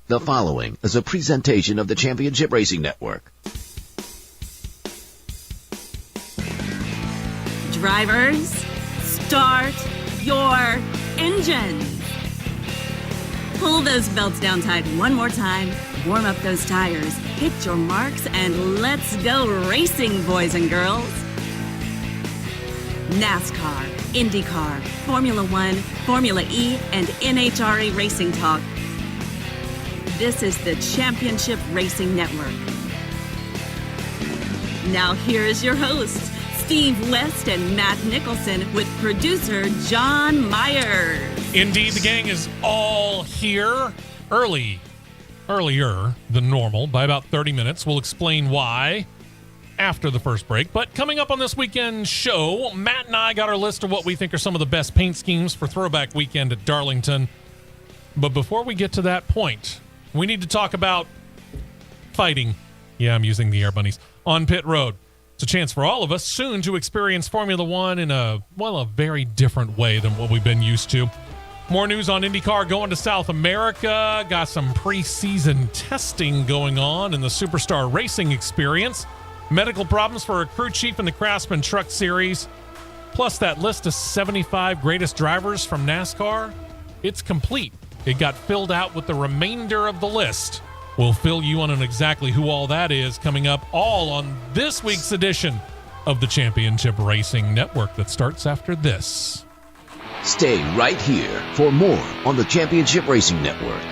The following is a presentation of the Championship Racing Network. Drivers, start your engines. Pull those belts down tight one more time, warm up those tires, hit your marks, and let's go racing, boys and girls. Nascar, Indycar, Formula One, Formula E, and NHRA Racing Talk. This is the Championship Racing Network. Now here is your hosts, Steve West and Matt Nicholson, with producer John Myers. Indeed, the gang is all here earlier than normal by about 30 minutes. We'll explain why after the first break. But coming up on this weekend show, Matt and I got our list of what we think are some of the best paint schemes for Throwback Weekend at Darlington. But before we get to that point, we need to talk about fighting. Yeah, I'm using the air bunnies on pit road. It's a chance for all of us soon to experience Formula One in a very different way than what we've been used to. More news on IndyCar going to South America. Got some preseason testing going on in the Superstar Racing Experience. Medical problems for a crew chief in the Craftsman Truck Series. Plus that list of 75 greatest drivers from NASCAR. It's complete. It got filled out with the remainder of the list. We'll fill you on exactly who all that is coming up all on this week's edition of the Championship Racing Network that starts after this. Stay right here for more on the Championship Racing Network.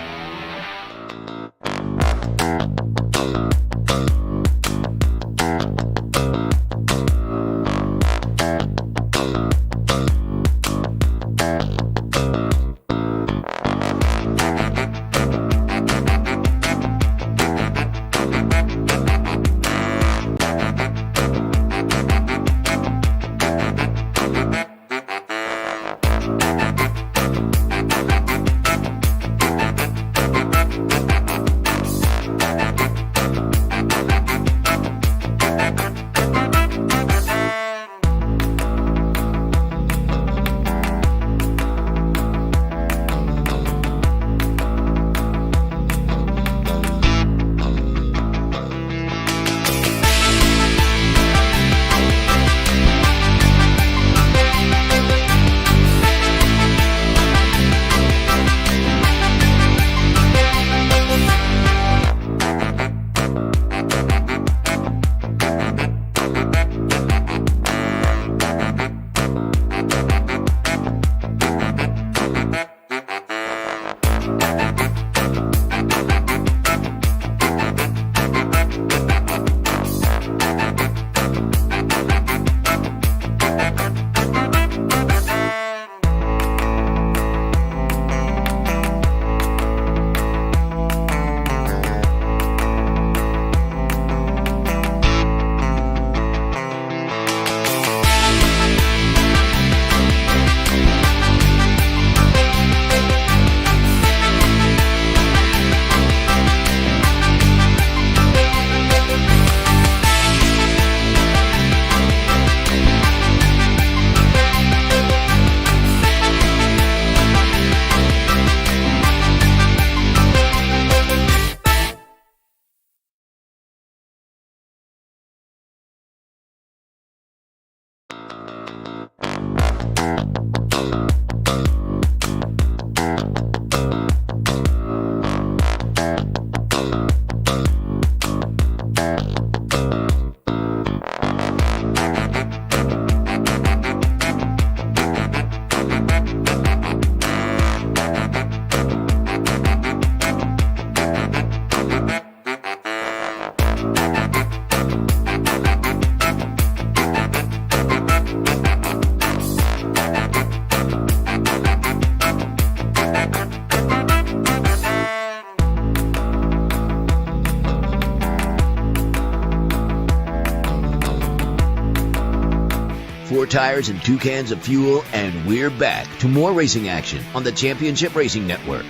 Tires and 2 cans of fuel, and we're back to more racing action on the Championship Racing Network.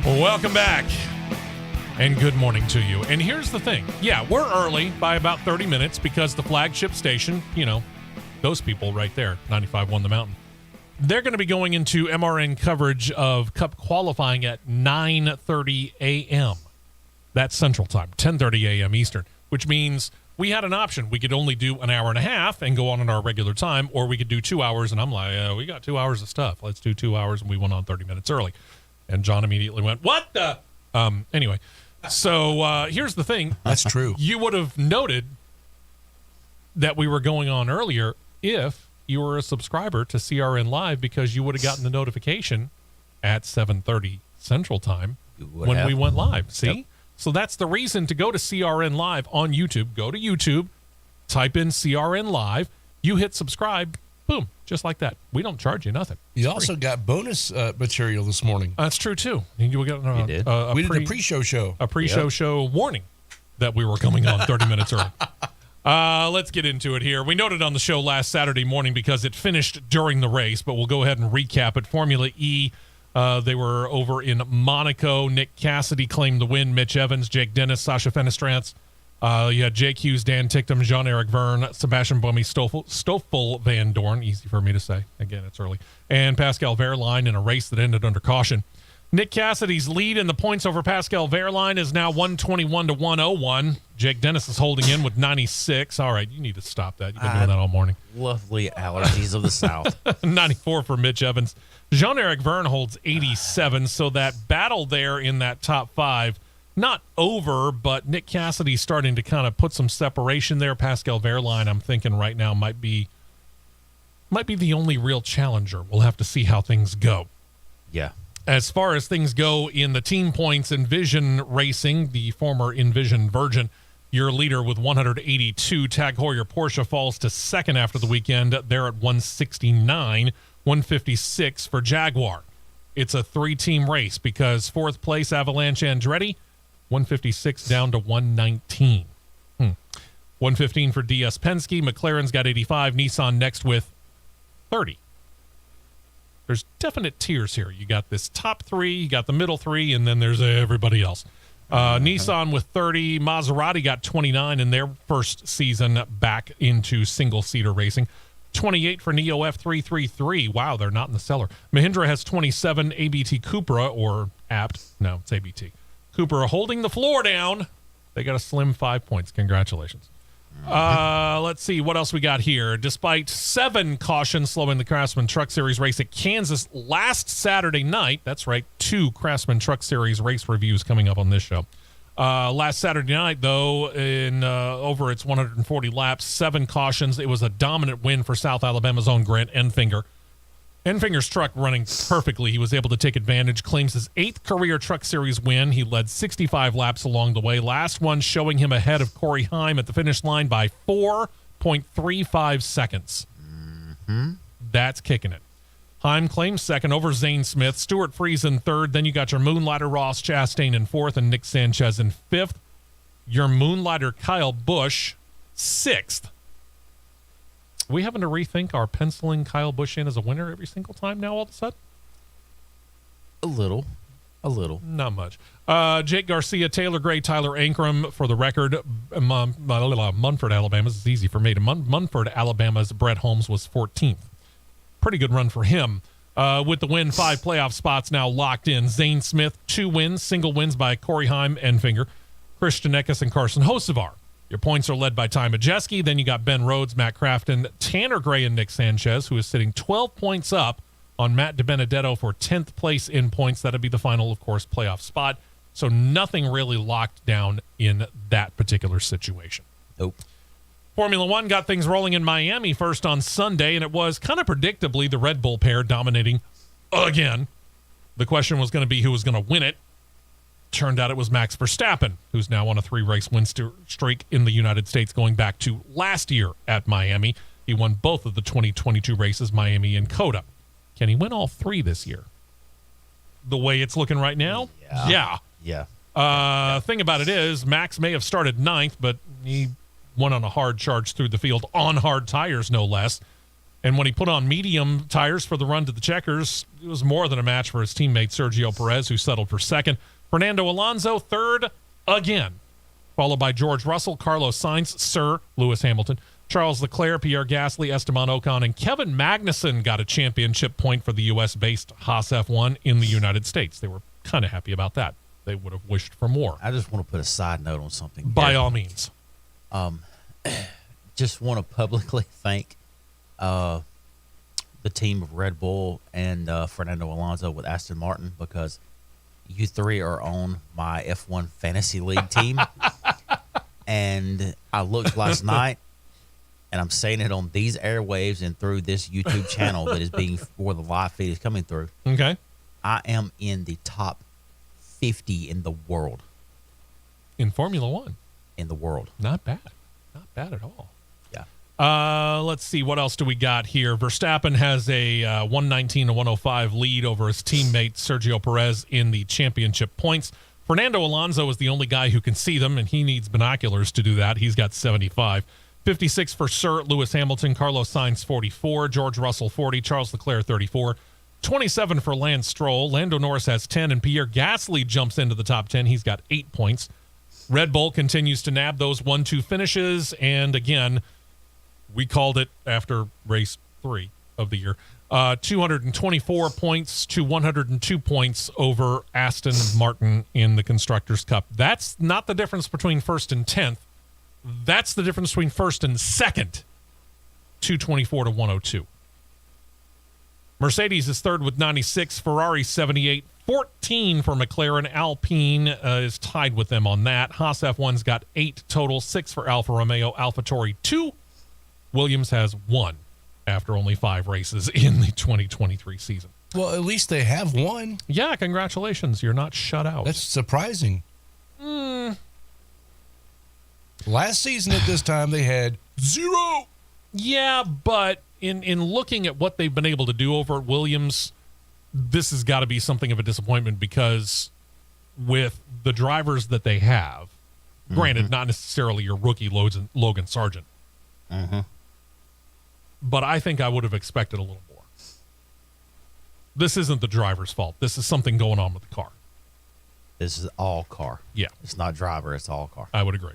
Welcome back, and good morning to you. And here's the thing. Yeah, we're early by about 30 minutes because the flagship station, those people right there, 95.1 The Mountain, They're going to be going into MRN coverage of Cup qualifying at 9:30 a.m. That's Central Time, 10:30 a.m. Eastern, which means we had an option. We could only do an hour and a half and go on our regular time, or we could do 2 hours, and I'm like, we got 2 hours of stuff. Let's do 2 hours, and we went on 30 minutes early. And John immediately went, what the? Anyway, so here's the thing. That's true. You would have noted that we were going on earlier if you were a subscriber to CRN Live, because you would have gotten the notification at 7:30 Central Time when we went live. See? Yep. So that's the reason to go to CRN Live on YouTube. Go to YouTube, type in CRN Live, you hit subscribe, boom, just like that. We don't charge you nothing. You also got bonus material this morning. That's true, too. You dgot, we did. We did a pre-show show. A pre-show show warning that we were coming on 30 minutes early. Let's get into it here. We noted on the show last Saturday morning because it finished during the race, but we'll go ahead and recap it. Formula E, they were over in Monaco. Nick Cassidy claimed the win. Mitch Evans, Jake Dennis, Sasha Fenestrance. You had Jake Hughes, Dan Ticktum, Jean-Eric Verne, Sebastian Buemi, Stoffel Van Dorn. Easy for me to say. Again, it's early. And Pascal Wehrlein in a race that ended under caution. Nick Cassidy's lead in the points over Pascal Wehrlein is now 121 to 101. Jake Dennis is holding in with 96. All right, you need to stop that. You've been doing that all morning. Lovely allergies of the South. 94 for Mitch Evans. Jean-Eric Verne holds 87, so that battle there in that top five, not over, but Nick Cassidy starting to kind of put some separation there. Pascal Wehrlein, I'm thinking right now, might be the only real challenger. We'll have to see how things go. Yeah. As far as things go in the team points, Envision Racing, the former Envision Virgin, your leader with 182. Tag Heuer Porsche falls to second after the weekend. They're at 169, 156 for Jaguar. It's a three-team race because fourth place, Avalanche Andretti, 156 down to 119. 115 for DS Penske. McLaren's got 85. Nissan next with 30. There's definite tiers here. You got this top three, you got the middle three, and then there's everybody else. Nissan with 30. Maserati got 29 in their first season back into single-seater racing. 28 for Neo F333. Wow, they're not in the cellar. Mahindra has 27. ABT Cupra, or APT. No, it's ABT. Cupra holding the floor down. They got a slim 5 points. Congratulations. Let's see what else we got here. Despite 7 cautions slowing the Craftsman Truck Series race at Kansas last Saturday night. That's right, 2 Craftsman Truck Series race reviews coming up on this show. Last Saturday night, though, in over its 140 laps, 7 cautions. It was a dominant win for South Alabama's own Grant Enfinger. Enfinger's truck running perfectly. He was able to take advantage, claims his 8th career Truck Series win. He led 65 laps along the way. Last one showing him ahead of Corey Heim at the finish line by 4.35 seconds. Mm-hmm. That's kicking it. Heim claims second over Zane Smith. Stuart Friesen third. Then you got your Moonlighter Ross Chastain in fourth and Nick Sanchez in fifth. Your Moonlighter Kyle Busch sixth. We having to rethink our penciling Kyle Busch in as a winner every single time now all of a sudden? A little. Not much. Jake Garcia, Taylor Gray, Tyler Ankrum for the record. Munford, Alabama. This is easy for me. Munford, Alabama's Brett Holmes was 14th. Pretty good run for him. With the win, 5 playoff spots now locked in. Zane Smith, 2 wins, single wins by Corey Heim, Enfinger, Christian Eckes, and Carson Hocevar. Your points are led by Ty Majeski. Then you got Ben Rhodes, Matt Crafton, Tanner Gray, and Nick Sanchez, who is sitting 12 points up on Matt DiBenedetto for 10th place in points. That'd be the final, of course, playoff spot. So nothing really locked down in that particular situation. Nope. Formula One got things rolling in Miami first on Sunday, and it was kind of predictably the Red Bull pair dominating again. The question was going to be who was going to win it. Turned out it was Max Verstappen, who's now on a 3-race win streak in the United States going back to last year at Miami. He won both of the 2022 races, Miami and Coda. Can he win all 3 this year? The way it's looking right now? Yeah. Thing about it is, Max may have started 9th, but he went on a hard charge through the field on hard tires, no less. And when he put on medium tires for the run to the checkers, it was more than a match for his teammate Sergio Perez, who settled for 2nd. Fernando Alonso, 3rd again, followed by George Russell, Carlos Sainz, Sir Lewis Hamilton, Charles Leclerc, Pierre Gasly, Esteban Ocon, and Kevin Magnussen got a championship point for the U.S.-based Haas F1 in the United States. They were kind of happy about that. They would have wished for more. I just want to put a side note on something. By all means. Just want to publicly thank the team of Red Bull and Fernando Alonso with Aston Martin, because you three are on my F1 fantasy league team. And I looked last night, and I'm saying it on these airwaves and through this YouTube channel that is being, where the live feed is coming through. Okay. I am in the top 50 in the world. In Formula One. In the world. Not bad. Not bad at all. Yeah. Let's see. What else do we got here? Verstappen has a 119-105 lead over his teammate Sergio Perez in the championship points. Fernando Alonso is the only guy who can see them, and he needs binoculars to do that. He's got 75. 56 for Sir Lewis Hamilton, Carlos Sainz 44, George Russell 40, Charles Leclerc 34, 27 for Lance Stroll. Lando Norris has 10, and Pierre Gasly jumps into the top 10. He's got 8 points. Red Bull continues to nab those 1-2 finishes, and again, we called it after race 3 of the year. 224 points to 102 points over Aston Martin in the Constructors' Cup. That's not the difference between first and 10th. That's the difference between first and second, 224 to 102. Mercedes is third with 96, Ferrari 78, 14 for McLaren. Alpine is tied with them on that. Haas F1's got 8 total, 6 for Alfa Romeo, AlphaTauri 2. Williams has 1 after only 5 races in the 2023 season. Well, at least they have one. Yeah, congratulations. You're not shut out. That's surprising. Last season at this time, they had 0. Yeah, but in looking at what they've been able to do over at Williams, this has got to be something of a disappointment, because with the drivers that they have, granted, not necessarily your rookie Logan Sargent, but I think I would have expected a little more. This isn't the driver's fault. This is something going on with the car. This is all car. Yeah. It's not driver, it's all car. I would agree.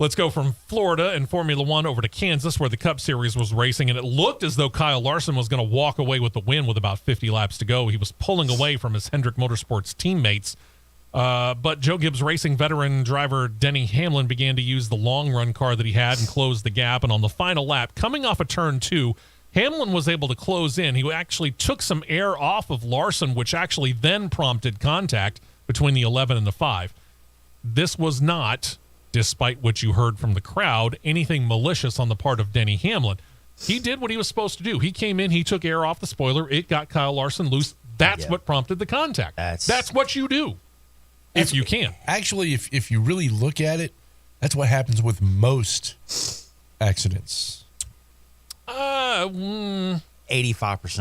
Let's go from Florida and Formula One over to Kansas, where the Cup Series was racing, and it looked as though Kyle Larson was going to walk away with the win with about 50 laps to go. He was pulling away from his Hendrick Motorsports teammates, but Joe Gibbs Racing veteran driver Denny Hamlin began to use the long-run car that he had and close the gap, and on the final lap, coming off of turn 2, Hamlin was able to close in. He actually took some air off of Larson, which actually then prompted contact between the 11 and the 5. This was not, despite what you heard from the crowd, anything malicious on the part of Denny Hamlin. He did what he was supposed to do. He came in, he took air off the spoiler, it got Kyle Larson loose. That's what prompted the contact. That's what you do, if you can. Actually, if you really look at it, that's what happens with most accidents. 85%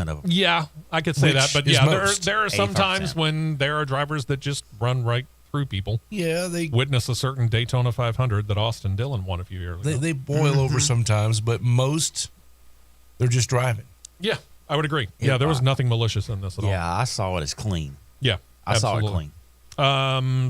of them. Yeah, I could say that. But yeah, there are some 85%. times when there are drivers that just run right through people. Yeah, they witness a certain Daytona 500 that Austin Dillon won a few years ago. They boil over sometimes, but most, they're just driving. Yeah, I would agree. Yeah, there was nothing malicious in this at all. Yeah, I saw it as clean. Yeah, I saw it clean.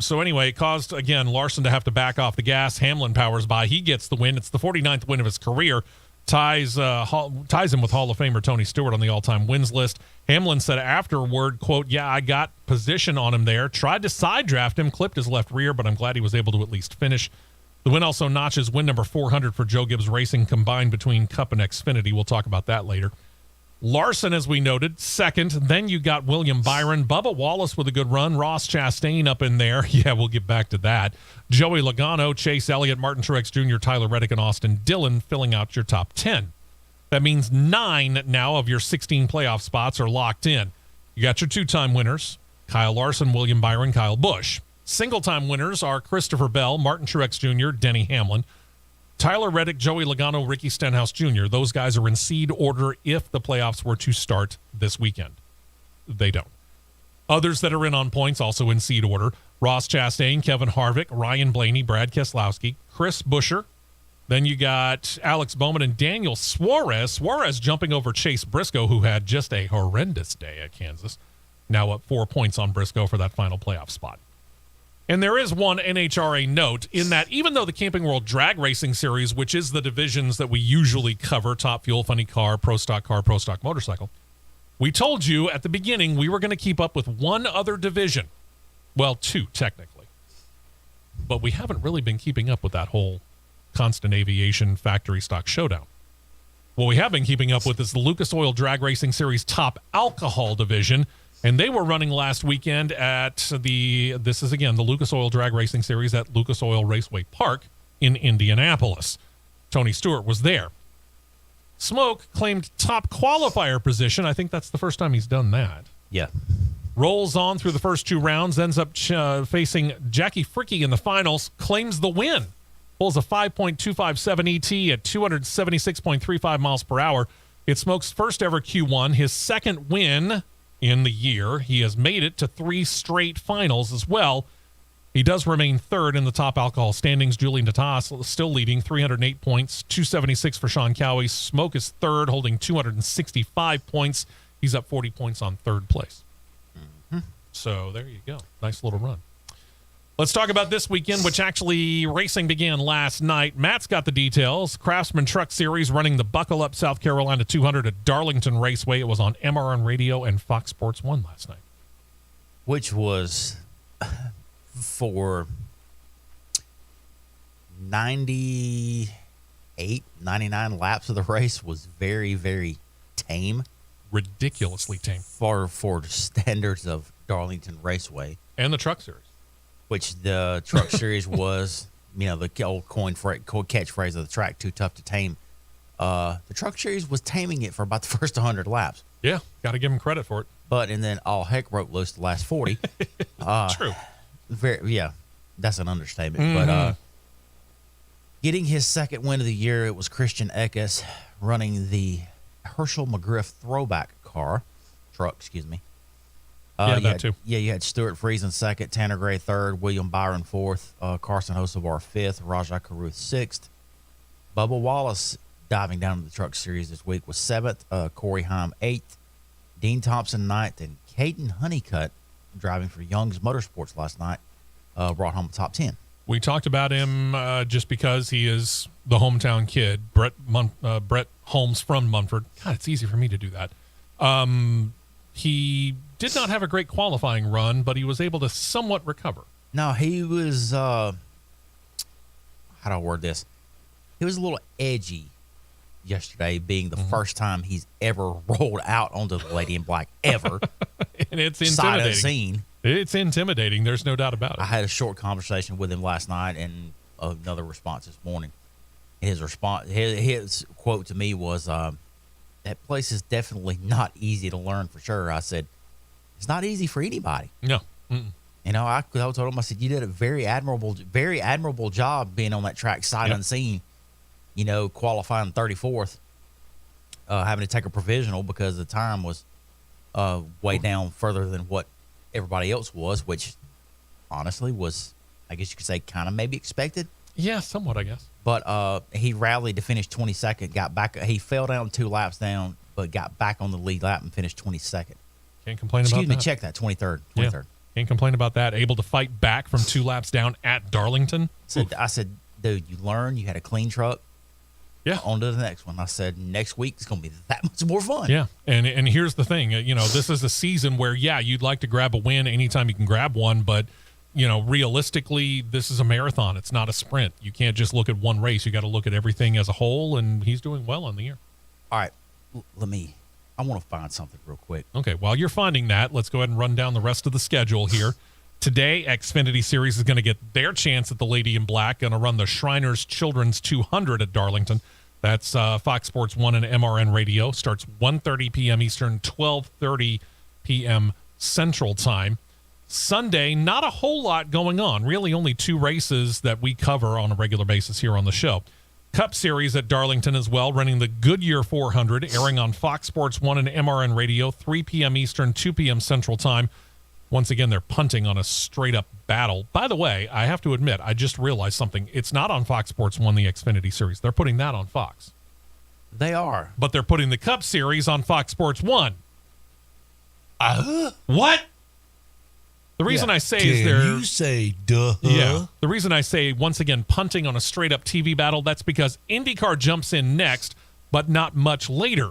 So anyway, it caused, again, Larson to have to back off the gas. Hamlin powers by. He gets the win. It's the 49th win of his career. Ties him with Hall of Famer Tony Stewart on the all-time wins list. Hamlin said afterward, quote, "Yeah, I got position on him there. Tried to side draft him, clipped his left rear, but I'm glad he was able to at least finish." The win also notches win number 400 for Joe Gibbs Racing combined between Cup and Xfinity. We'll talk about that later. Larson, as we noted, second. Then you got William Byron. Bubba Wallace with a good run. Ross Chastain up in there. Yeah, we'll get back to that. Joey Logano, Chase Elliott, Martin Truex Jr., Tyler Reddick, and Austin Dillon filling out your top 10. That means 9 now of your 16 playoff spots are locked in. You got your 2-time winners, Kyle Larson, William Byron, Kyle Busch. Single-time winners are Christopher Bell, Martin Truex Jr., Denny Hamlin, Tyler Reddick, Joey Logano, Ricky Stenhouse Jr. Those guys are in seed order if the playoffs were to start this weekend. They don't. Others that are in on points also in seed order: Ross Chastain, Kevin Harvick, Ryan Blaney, Brad Keselowski, Chris Buescher. Then you got Alex Bowman and Daniel Suarez. Suarez jumping over Chase Briscoe, who had just a horrendous day at Kansas. Now up 4 points on Briscoe for that final playoff spot. And there is one NHRA note in that even though the Camping World Drag Racing Series, which is the divisions that we usually cover, Top Fuel, Funny Car, Pro Stock Motorcycle, we told you at the beginning we were going to keep up with one other division. Well, two, technically. But we haven't really been keeping up with that whole Constant Aviation Factory Stock Showdown. What we have been keeping up with is the Lucas Oil Drag Racing Series Top Alcohol division. And they were running last weekend at the Lucas Oil Drag Racing Series at Lucas Oil Raceway Park in Indianapolis. Tony Stewart was there. Smoke claimed top qualifier position. I think that's the first time he's done that. Yeah. Rolls on through the first two rounds, ends up facing Jackie Fricke in the finals, claims the win. Pulls a 5.257 ET at 276.35 miles per hour. It's Smoke's first ever Q1, his second win in the year. He has made it to 3 straight finals as well. He does remain third in the top alcohol standings. Julie Natas still leading, 308 points, 276 for Sean Cowie. Smoke is third, holding 265 points. He's up 40 points on third place. Mm-hmm. So there you go. Nice little run. Let's talk about this weekend, which actually racing began last night. Matt's got the details. Craftsman Truck Series running the Buckle Up South Carolina 200 at Darlington Raceway. It was on MRN Radio and Fox Sports 1 last night. Which was for 98, 99 laps of the race was very, very tame. Ridiculously tame. For the standards of Darlington Raceway. And the Truck Series. Which the Truck Series was, the old catchphrase of the track, too tough to tame. The Truck Series was taming it for about the first 100 laps. Yeah, got to give him credit for it. And then all heck broke loose the last 40. True. That's an understatement. Mm-hmm. But getting his second win of the year, it was Christian Eckes running the Herschel McGriff throwback truck. That too. Yeah, you had Stuart Friesen second, Tanner Gray third, William Byron fourth, Carson Hocevar fifth, Rajah Caruth sixth. Bubba Wallace diving down to the Truck Series this week was seventh, Corey Heim eighth, Dean Thompson ninth, and Caden Honeycutt driving for Young's Motorsports last night brought home the top 10. We talked about him just because he is the hometown kid, Brett Holmes from Munford. God, it's easy for me to do that. He did not have a great qualifying run, but he was able to somewhat recover. No, he was, how do I word this? He was a little edgy yesterday, being the first time he's ever rolled out onto the Lady in Black ever. And it's intimidating. Sight unseen. It's intimidating. There's no doubt about it. I had a short conversation with him last night and another response this morning. His quote to me was, that place is definitely not easy to learn for sure. I said, it's not easy for anybody. No. Mm-mm. I told him, I said, you did a very admirable job being on that track sight unseen, qualifying 34th, having to take a provisional because the time was way down further than what everybody else was, which honestly was, I guess you could say, kind of maybe expected. Yeah, somewhat, I guess. But he rallied to finish 22nd, got back. He fell down 2 laps down, but got back on the lead lap and finished 22nd. Can't complain about that. Excuse me, check that, 23rd. Yeah. Can't complain about that. Able to fight back from 2 laps down at Darlington. I said, dude, you learned. You had a clean truck. Yeah. On to the next one. I said, next week it's going to be that much more fun. Yeah. And here's the thing. This is a season where, you'd like to grab a win anytime you can grab one, but realistically, this is a marathon. It's not a sprint. You can't just look at one race. You got to look at everything as a whole, and he's doing well on the year. All right. I want to find something real quick. Okay. While you're finding that, let's go ahead and run down the rest of the schedule here. Today, Xfinity Series is going to get their chance at the Lady in Black, going to run the Shriners Children's 200 at Darlington. That's Fox Sports 1 and MRN Radio. Starts 1:30 p.m. Eastern, 12:30 p.m. Central Time. Sunday, not a whole lot going on. Really only 2 races that we cover on a regular basis here on the show. Cup Series at Darlington as well, running the Goodyear 400, airing on Fox Sports 1 and MRN Radio, 3 p.m. Eastern, 2 p.m. Central Time. Once again, they're punting on a straight-up battle. By the way, I have to admit, I just realized something. It's not on Fox Sports 1, the Xfinity Series. They're putting that on Fox. They are. But they're putting the Cup Series on Fox Sports 1. What? The reason Yeah. I say Can is there. you say duh? Yeah. The reason I say, once again, punting on a straight-up TV battle, that's because IndyCar jumps in next, but not much later.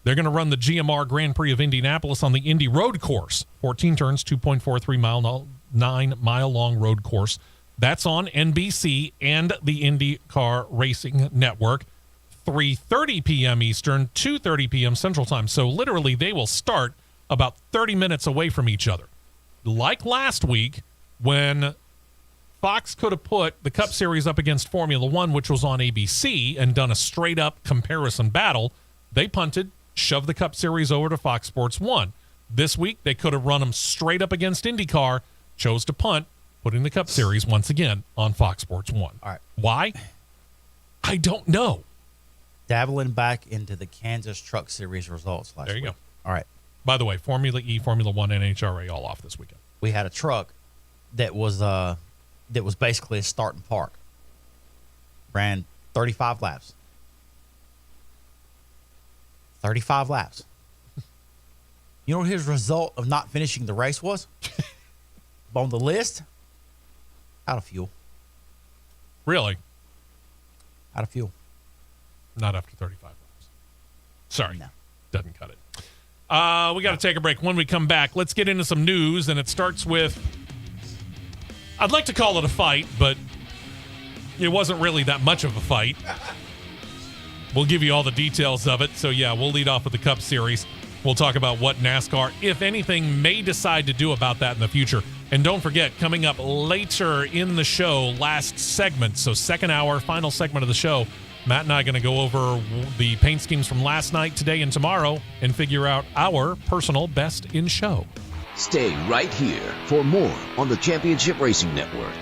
They're going to run the GMR Grand Prix of Indianapolis on the Indy Road Course. 14 turns, 2.43 mile, 9-mile-long road course. That's on NBC and the IndyCar Racing Network. 3:30 p.m. Eastern, 2:30 p.m. Central Time. So literally they will start about 30 minutes away from each other. Like last week when Fox could have put the Cup Series up against Formula One, which was on ABC, and done a straight-up comparison battle, they punted, shoved the Cup Series over to Fox Sports 1. This week, they could have run them straight up against IndyCar, chose to punt, putting the Cup Series once again on Fox Sports 1. All right. Why? I don't know. Dabbling back into the Kansas Truck Series results last week. There you go. All right. By the way, Formula E, Formula One, NHRA all off this weekend. We had a truck that was basically a start and park. Ran 35 laps. 35 laps. You know what his result of not finishing the race was? On the list? Out of fuel. Really? Out of fuel. Not after 35 laps. Sorry. No. Doesn't cut it. We got to take a break. When we come back, let's get into some news, and it starts with, I'd like to call it a fight, but it wasn't really that much of a fight. We'll give you all the details of it. So, yeah, we'll lead off with the Cup Series. We'll talk about what NASCAR, if anything, may decide to do about that in the future. And don't forget, coming up later in the show, last segment, so second hour, final segment of the show, Matt and I are going to go over the paint schemes from last night, today, and tomorrow and figure out our personal best in show. Stay right here for more on the Championship Racing Network.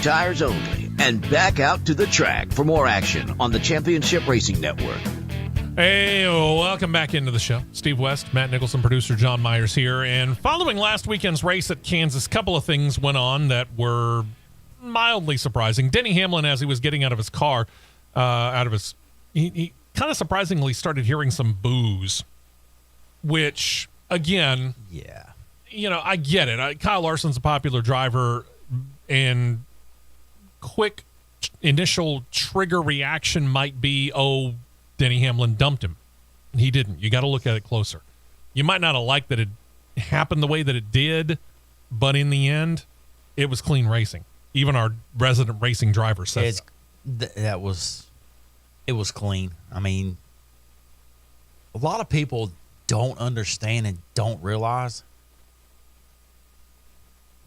tires only, and back out to the track for more action on the Championship Racing Network. Hey, welcome back into the show. Steve West, Matt Nicholson, producer John Myers here. And following last weekend's race at Kansas, a couple of things went on that were mildly surprising. Denny Hamlin, as he was getting out of his car, he kind of surprisingly started hearing some boos, which, again, Yeah. I get it. Kyle Larson's a popular driver, and quick initial trigger reaction might be, Denny Hamlin dumped him. He didn't. You got to look at it closer. You might not have liked that it happened the way that it did, but in the end, it was clean racing. Even our resident racing driver says it was clean. I mean, a lot of people don't understand and don't realize.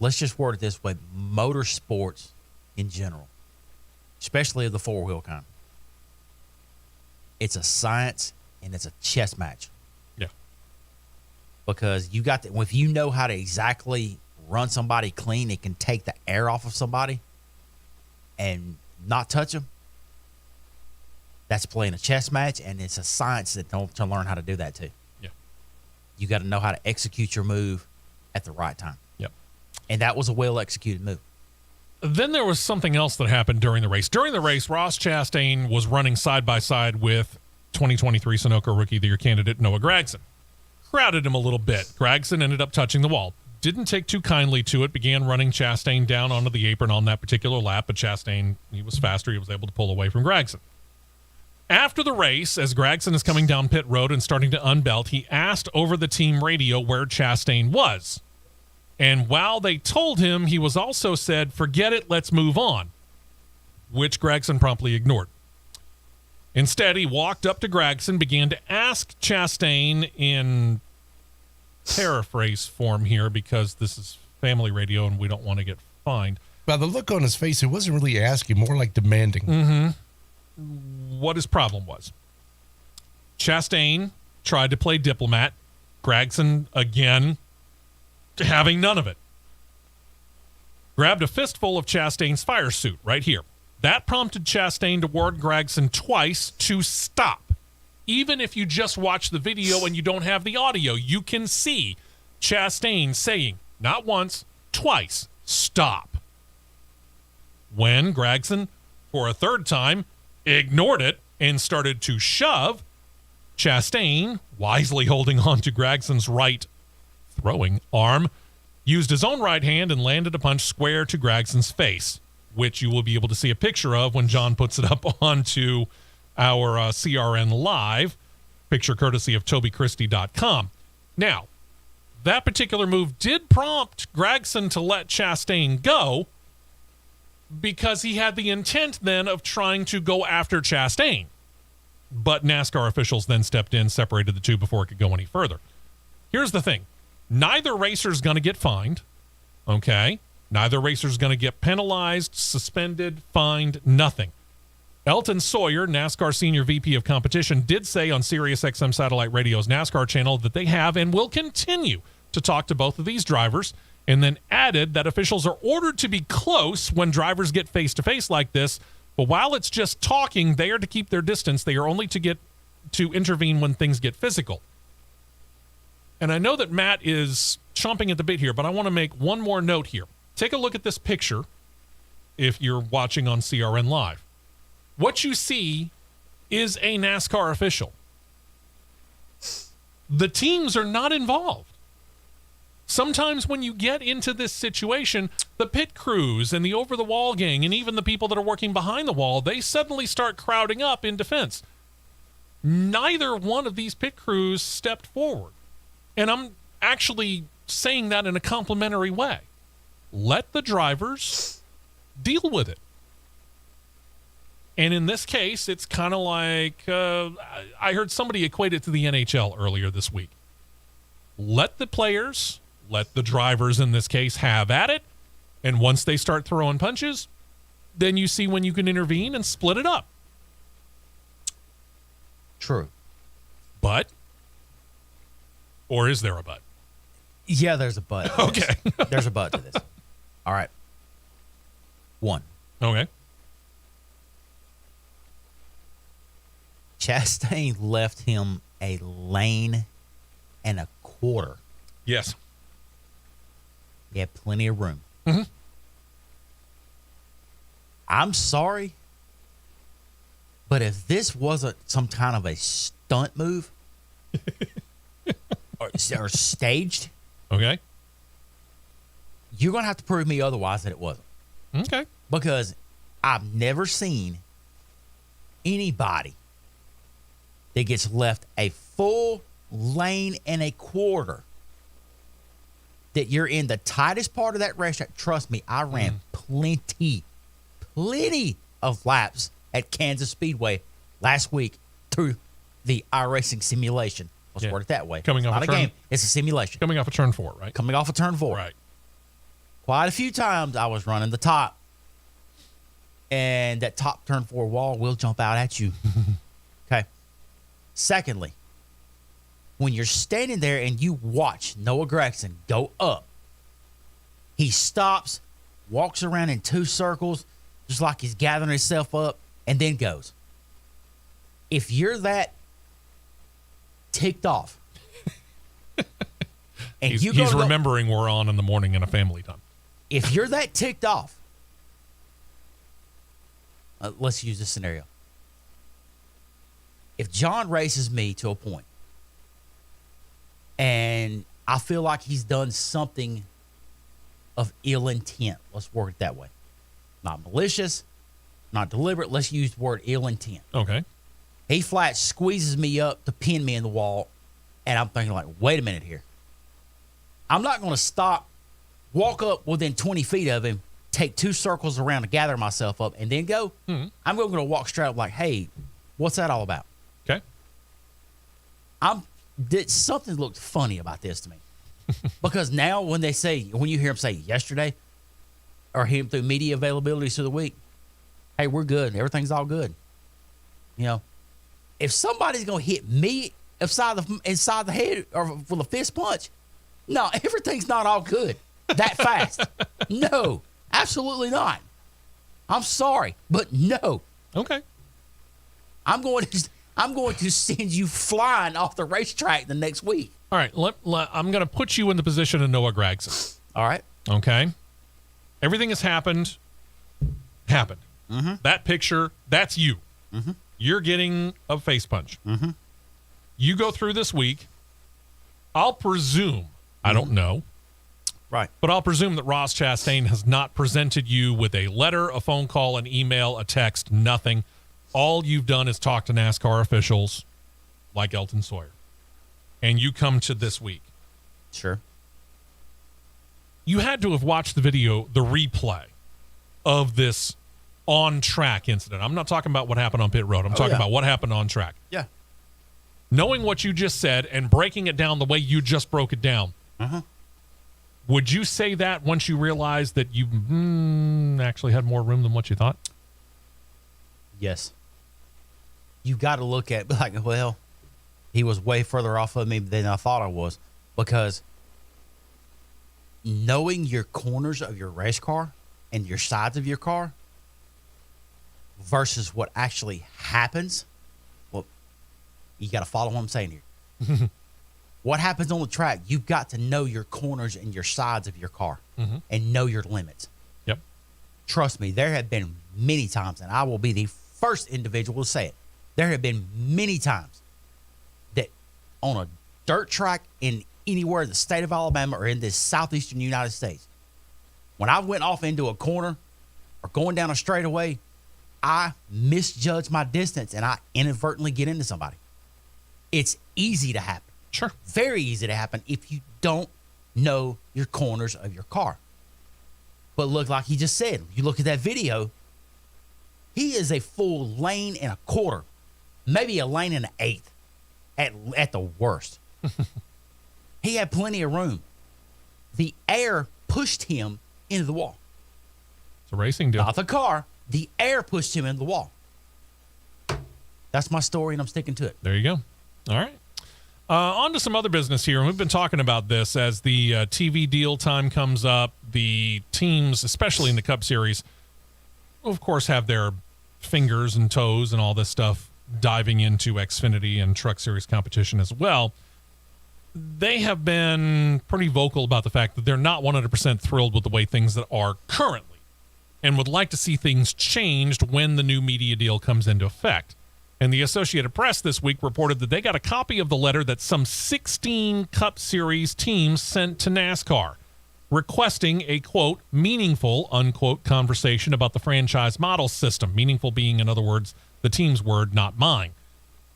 Let's just word it this way: motorsports in general, especially the four-wheel kind. It's a science and it's a chess match. Yeah. Because if you know how to exactly run somebody clean, it can take the air off of somebody and not touch them. That's playing a chess match, and it's a science to learn how to do that too. Yeah. You got to know how to execute your move at the right time. Yep. And that was a well-executed move. Then there was something else that happened during the race. During the race, Ross Chastain was running side by side with 2023 Sunoco Rookie of the Year candidate Noah Gragson. Crowded him a little bit. Gragson ended up touching the wall. Didn't take too kindly to it. Began running Chastain down onto the apron on that particular lap, but Chastain, he was faster. He was able to pull away from Gragson. After the race, as Gragson is coming down pit road and starting to unbelt, he asked over the team radio where Chastain was. And while they told him, he was also said, "Forget it, let's move on," which Gragson promptly ignored. Instead, he walked up to Gragson, began to ask Chastain in paraphrase form here because this is family radio and we don't want to get fined. By the look on his face, it wasn't really asking, more like demanding. What his problem was. Chastain tried to play diplomat. Gragson, again, having none of it. Grabbed a fistful of Chastain's fire suit right here. That prompted Chastain to warn Gragson twice to stop. Even if you just watch the video and you don't have the audio, you can see Chastain saying, not once, twice, stop. When Gragson, for a third time, ignored it and started to shove, Chastain, wisely holding on to Gragson's right throwing arm, used his own right hand and landed a punch square to Gragson's face, which you will be able to see a picture of when John puts it up onto our CRN Live, picture courtesy of TobyChristie.com. Now, that particular move did prompt Gragson to let Chastain go because he had the intent then of trying to go after Chastain. But NASCAR officials then stepped in, separated the two before it could go any further. Here's the thing. Neither racer's going to get fined, okay? Neither racer's going to get penalized, suspended, fined, nothing. Elton Sawyer, NASCAR Senior VP of Competition, did say on SiriusXM Satellite Radio's NASCAR channel that they have and will continue to talk to both of these drivers, and then added that officials are ordered to be close when drivers get face-to-face like this, but while it's just talking, they are to keep their distance. They are only to intervene when things get physical. And I know that Matt is chomping at the bit here, but I want to make one more note here. Take a look at this picture if you're watching on CRN Live. What you see is a NASCAR official. The teams are not involved. Sometimes when you get into this situation, the pit crews and the over-the-wall gang and even the people that are working behind the wall, they suddenly start crowding up in defense. Neither one of these pit crews stepped forward. And I'm actually saying that in a complimentary way. Let the drivers deal with it. And in this case, it's kind of like, I heard somebody equate it to the NHL earlier this week. Let the players, let the drivers in this case have at it. And once they start throwing punches, then you see when you can intervene and split it up. True. But, or is there a but? Yeah, there's a but. Okay. There's a but to this. All right. One. Okay. Chastain left him a lane and a quarter. Yes. He had plenty of room. Mm-hmm. I'm sorry, but if this wasn't some kind of a stunt move or staged, Okay. you're going to have to prove me otherwise that it wasn't. Okay. Because I've never seen anybody that gets left a full lane and a quarter, that you're in the tightest part of that racetrack. Trust me, I ran plenty of laps at Kansas Speedway last week through the iRacing simulation. Let's word it that way. Coming it's off not a a turn, game. It's a simulation. Coming off a turn 4, right? Coming off a turn 4. Right. Quite a few times I was running the top, and that top turn 4 wall will jump out at you. Okay. Secondly, when you're standing there and you watch Noah Gragson go up, he stops, walks around in 2 circles, just like he's gathering himself up, and then goes. If you're that ticked off, and He's remembering we're on in the morning in a family time. If you're that ticked off, let's use this scenario. If John races me to a point and I feel like he's done something of ill intent, let's word it that way. Not malicious, not deliberate. Let's use the word ill intent. Okay. He flat squeezes me up to pin me in the wall, and I'm thinking like, wait a minute here. I'm not going to stop, walk up within 20 feet of him, take 2 circles around to gather myself up, and then go. I'm going to walk straight up like, hey, what's that all about? Okay. Something looked funny about this to me. Because now when you hear him say yesterday, or hear him through media availabilities through the week, hey, we're good. Everything's all good. You know, if somebody's going to hit me inside the head or with a fist punch, no, everything's not all good that fast. No, absolutely not. I'm sorry, but no. Okay. I'm going to send you flying off the racetrack the next week. All right. I'm going to put you in the position of Noah Gragson. All right. Okay. Everything has happened. Mm-hmm. That picture, that's you. Mm-hmm. You're getting a face punch. Mm-hmm. You go through this week. I'll presume, I don't know, right, but I'll presume that Ross Chastain has not presented you with a letter, a phone call, an email, a text, nothing. All you've done is talk to NASCAR officials like Elton Sawyer. And you come to this week. Sure. You had to have watched the video, the replay of this on-track incident. I'm not talking about what happened on pit road. I'm talking about what happened on track. Yeah. Knowing what you just said and breaking it down the way you just broke it down, would you say that once you realized that you actually had more room than what you thought? Yes. You got to look at like, well, he was way further off of me than I thought I was, because knowing your corners of your race car and your sides of your car versus what actually happens, well, you got to follow what I'm saying here. What happens on the track, you've got to know your corners and your sides of your car and know your limits. Yep. Trust me, there have been many times, and I will be the first individual to say it, there have been many times that on a dirt track in anywhere in the state of Alabama or in this southeastern United States, when I went off into a corner or going down a straightaway, I misjudge my distance and I inadvertently get into somebody. It's easy to happen. Sure. Very easy to happen if you don't know your corners of your car. But look, like he just said, you look at that video, he is a full lane and a quarter, maybe a lane and an eighth at the worst. He had plenty of room. The air pushed him into the wall. It's a racing deal. Not the car. The air pushed him into the wall. That's my story, and I'm sticking to it. There you go. All right. On to some other business here. We've been talking about this as the TV deal time comes up. The teams, especially in the Cup Series, of course, have their fingers and toes and all this stuff diving into Xfinity and Truck Series competition as well. They have been pretty vocal about the fact that they're not 100% thrilled with the way things that are currently and would like to see things changed when the new media deal comes into effect. And the Associated Press this week reported that they got a copy of the letter that some 16 Cup Series teams sent to NASCAR, requesting a, quote, meaningful, unquote, conversation about the franchise model system. Meaningful being, in other words, the team's word, not mine.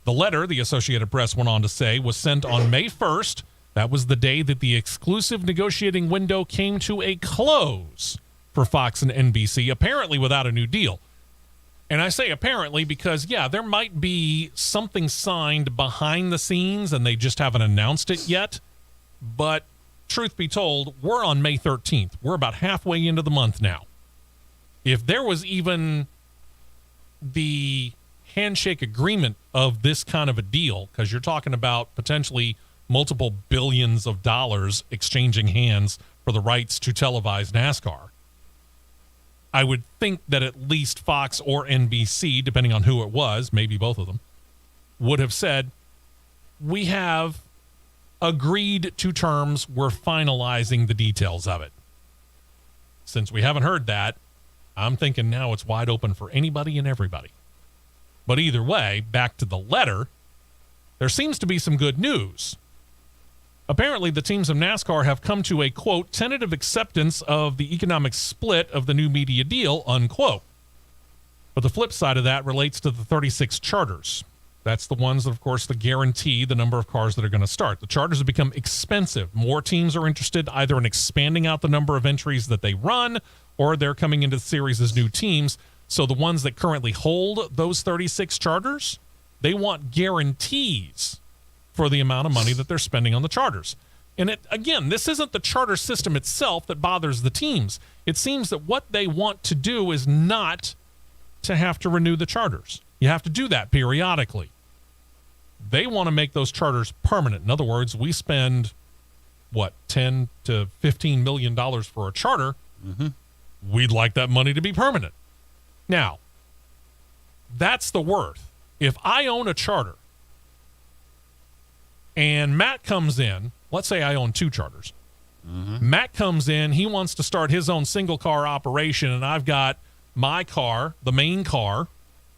The letter, the Associated Press went on to say, was sent on May 1st. That was the day that the exclusive negotiating window came to a close for Fox and NBC, apparently without a new deal. And I say apparently because, yeah, there might be something signed behind the scenes and they just haven't announced it yet. But truth be told, we're on May 13th. We're about halfway into the month now. If there was even the handshake agreement of this kind of a deal, because you're talking about potentially multiple billions of dollars exchanging hands for the rights to televise NASCAR, I would think that at least Fox or NBC, depending on who it was, maybe both of them, would have said, we have agreed to terms, we're finalizing the details of it. Since we haven't heard that, I'm thinking now it's wide open for anybody and everybody. But either way, back to the letter, there seems to be some good news. Apparently, the teams of NASCAR have come to a, quote, tentative acceptance of the economic split of the new media deal, unquote. But the flip side of that relates to the 36 charters. That's the ones that, of course, that guarantee the number of cars that are going to start. The charters have become expensive. More teams are interested either in expanding out the number of entries that they run, or they're coming into the series as new teams. So the ones that currently hold those 36 charters, they want guarantees for the amount of money that they're spending on the charters. And it, again, this isn't the charter system itself that bothers the teams. It seems that what they want to do is not to have to renew the charters. You have to do that periodically. They want to make those charters permanent. In other words, we spend, what, $10 to $15 million for a charter. Mm-hmm. We'd like that money to be permanent. Now, that's the worth. If I own a charter and Matt comes in, let's say I own 2 charters. Mm-hmm. Matt comes in, he wants to start his own single car operation, and I've got my car, the main car,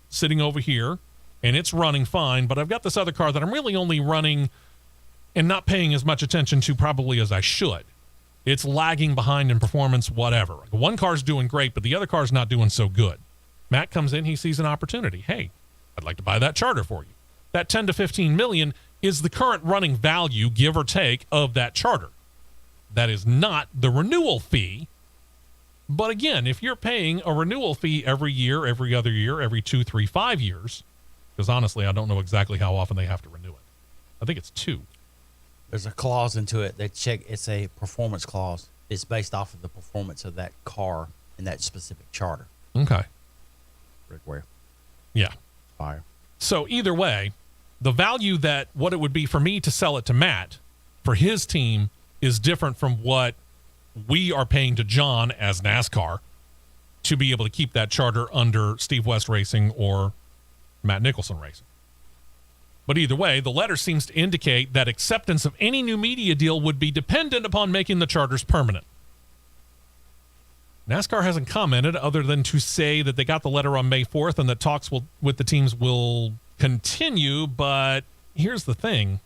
sitting over here, and it's running fine, but I've got this other car that I'm really only running and not paying as much attention to probably as I should. It's lagging behind in performance, whatever. One car's doing great, but the other car's not doing so good. Matt comes in, he sees an opportunity. Hey, I'd like to buy that charter for you. That 10 to 15 million is the current running value, give or take, of that charter. That is not the renewal fee. But again, if you're paying a renewal fee every year, every other year, every 2, 3, 5 years, because honestly, I don't know exactly how often they have to renew it. I think it's 2. There's a clause into it. They check. It's a performance clause. It's based off of the performance of that car in that specific charter. Okay. Rick Ware. Yeah. Fire. So either way, the value that what it would be for me to sell it to Matt for his team is different from what we are paying to John as NASCAR to be able to keep that charter under Steve West Racing or Matt Nicholson Racing. But either way, the letter seems to indicate that acceptance of any new media deal would be dependent upon making the charters permanent. NASCAR hasn't commented other than to say that they got the letter on May 4th and that talks with the teams will continue. But here's the thing.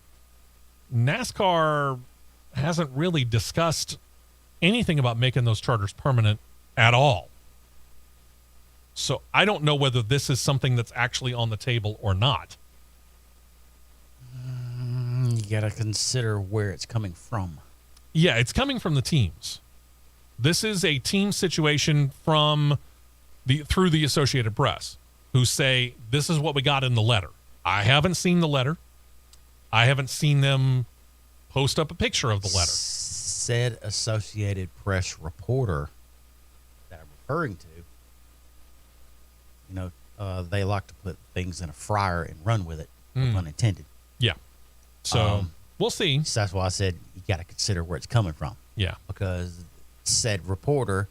NASCAR hasn't really discussed anything about making those charters permanent at all. So I don't know whether this is something that's actually on the table or not. You got to consider where it's coming from. Yeah, it's coming from the teams. This is a team situation through the Associated Press, who say, this is what we got in the letter. I haven't seen the letter. I haven't seen them post up a picture of the letter. Said Associated Press reporter that I'm referring to, they like to put things in a fryer and run with it, no pun intended. Yeah. So we'll see. So that's why I said you got to consider where it's coming from. Yeah. Because said reporter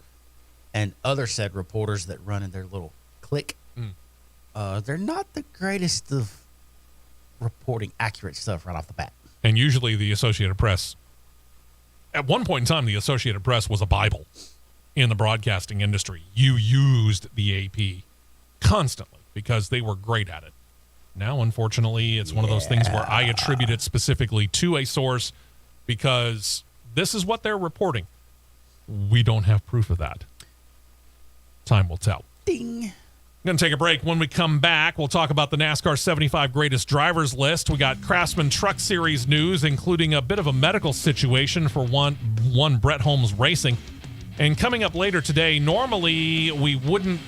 and other said reporters that run in their little clique, they're not the greatest of reporting accurate stuff right off the bat. And usually the Associated Press, at one point in time, the Associated Press was a Bible in the broadcasting industry. You used the AP constantly because they were great at it. Now, unfortunately, it's one of those things where I attribute it specifically to a source because this is what they're reporting. We don't have proof of that. Time will tell. Ding. Going to take a break. When we come back, we'll talk about the NASCAR 75 greatest drivers list. We got Craftsman Truck Series news, including a bit of a medical situation for one Brett Holmes Racing. And coming up later today, normally we wouldn't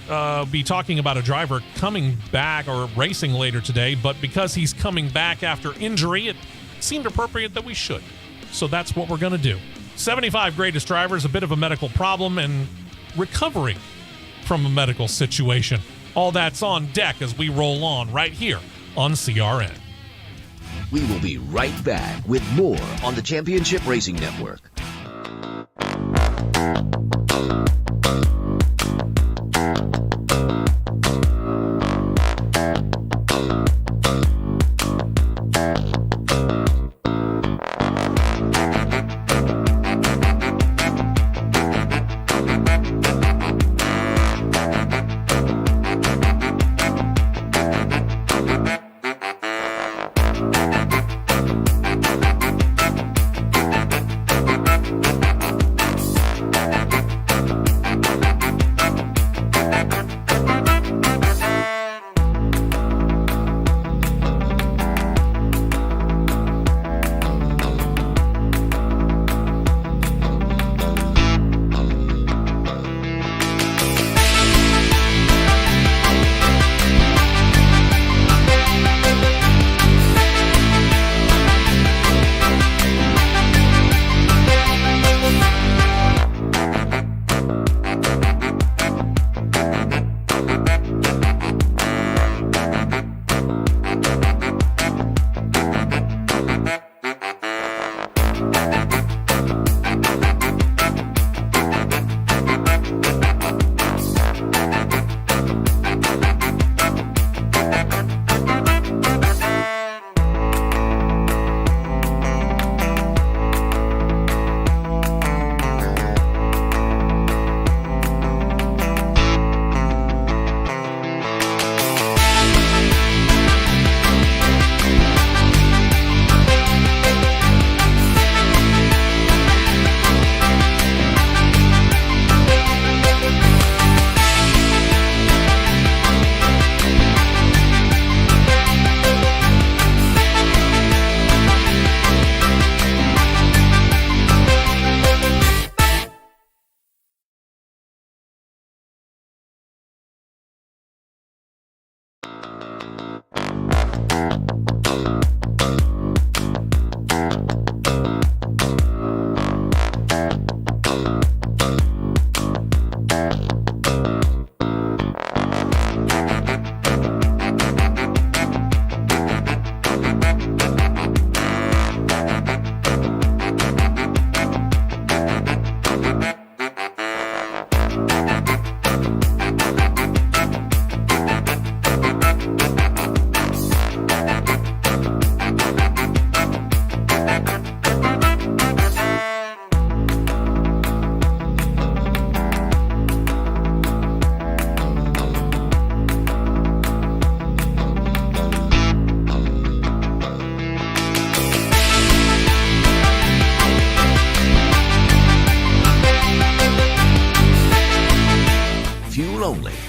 be talking about a driver coming back or racing later today, but because he's coming back after injury, it seemed appropriate that we should. So that's what we're going to do. 75 greatest drivers, a bit of a medical problem, and recovering from a medical situation. All that's on deck as we roll on right here on CRN. We will be right back with more on the Championship Racing Network.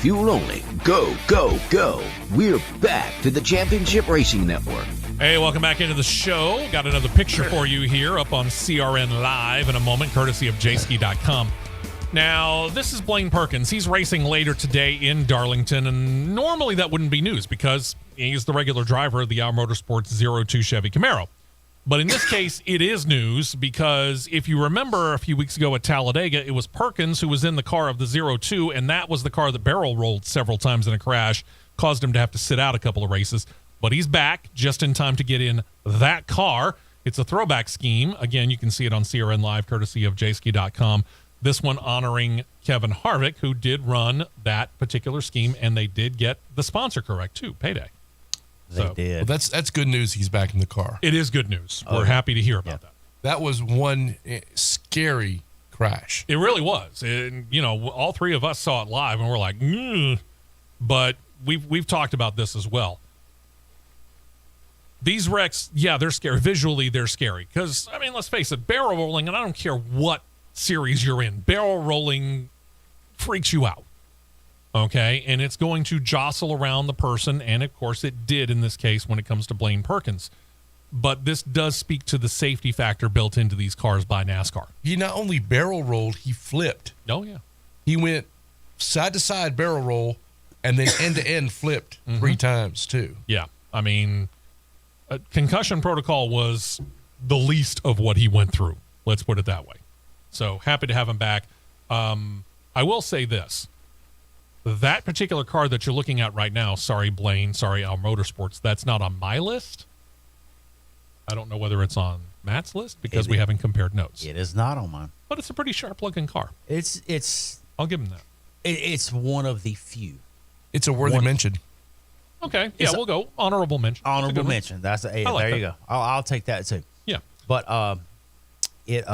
Fuel only. Go, go, go. We're back to the Championship Racing Network. Hey, welcome back into the show. Got another picture for you here up on CRN Live in a moment, courtesy of jski.com. Now, this is Blaine Perkins. He's racing later today in Darlington, and normally that wouldn't be news because he's the regular driver of the Our Motorsports 02 Chevy Camaro. But in this case, it is news because if you remember a few weeks ago at Talladega, it was Perkins who was in the car of the 02, and that was the car that barrel rolled several times in a crash, caused him to have to sit out a couple of races. But he's back just in time to get in that car. It's a throwback scheme. Again, you can see it on CRN Live, courtesy of jski.com. This one honoring Kevin Harvick, who did run that particular scheme, and they did get the sponsor correct too, Payday. They did. Well, that's good news. He's back in the car. It is good news. We're happy to hear about that. That was one scary crash. It really was. And, all three of us saw it live, and we're like, but we've talked about this as well. These wrecks, they're scary. Visually, they're scary. Because, let's face it, barrel rolling, and I don't care what series you're in, barrel rolling freaks you out. Okay? And it's going to jostle around the person, and of course it did in this case when it comes to Blaine Perkins. But this does speak to the safety factor built into these cars by NASCAR. He not only barrel rolled, he flipped. Oh, yeah. He went side to side barrel roll and then end to end flipped 3 times too. Yeah. Concussion protocol was the least of what he went through. Let's put it that way. So happy to have him back. I will say this. That particular car that you're looking at right now, sorry, Blaine, sorry, Al Motorsports, that's not on my list. I don't know whether it's on Matt's list because we haven't compared notes. It is not on mine. But it's a pretty sharp-looking car. It's. I'll give him that. It's one of the few. It's a worthy mention. Okay. Yeah, we'll go. Honorable mention. Honorable mention. That's there you go. I'll take that too. Yeah. But it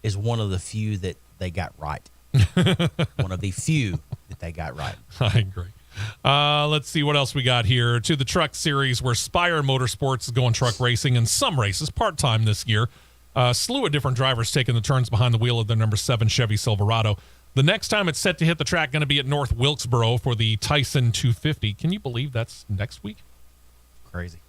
is one of the few that they got right. One of the few that they got right. I agree. Let's see what else we got here. To the truck series where Spire Motorsports is going truck racing in some races, part-time this year. A slew of different drivers taking the turns behind the wheel of their number 7 Chevy Silverado. The next time it's set to hit the track going to be at North Wilkesboro for the Tyson 250. Can you believe that's next week? Crazy.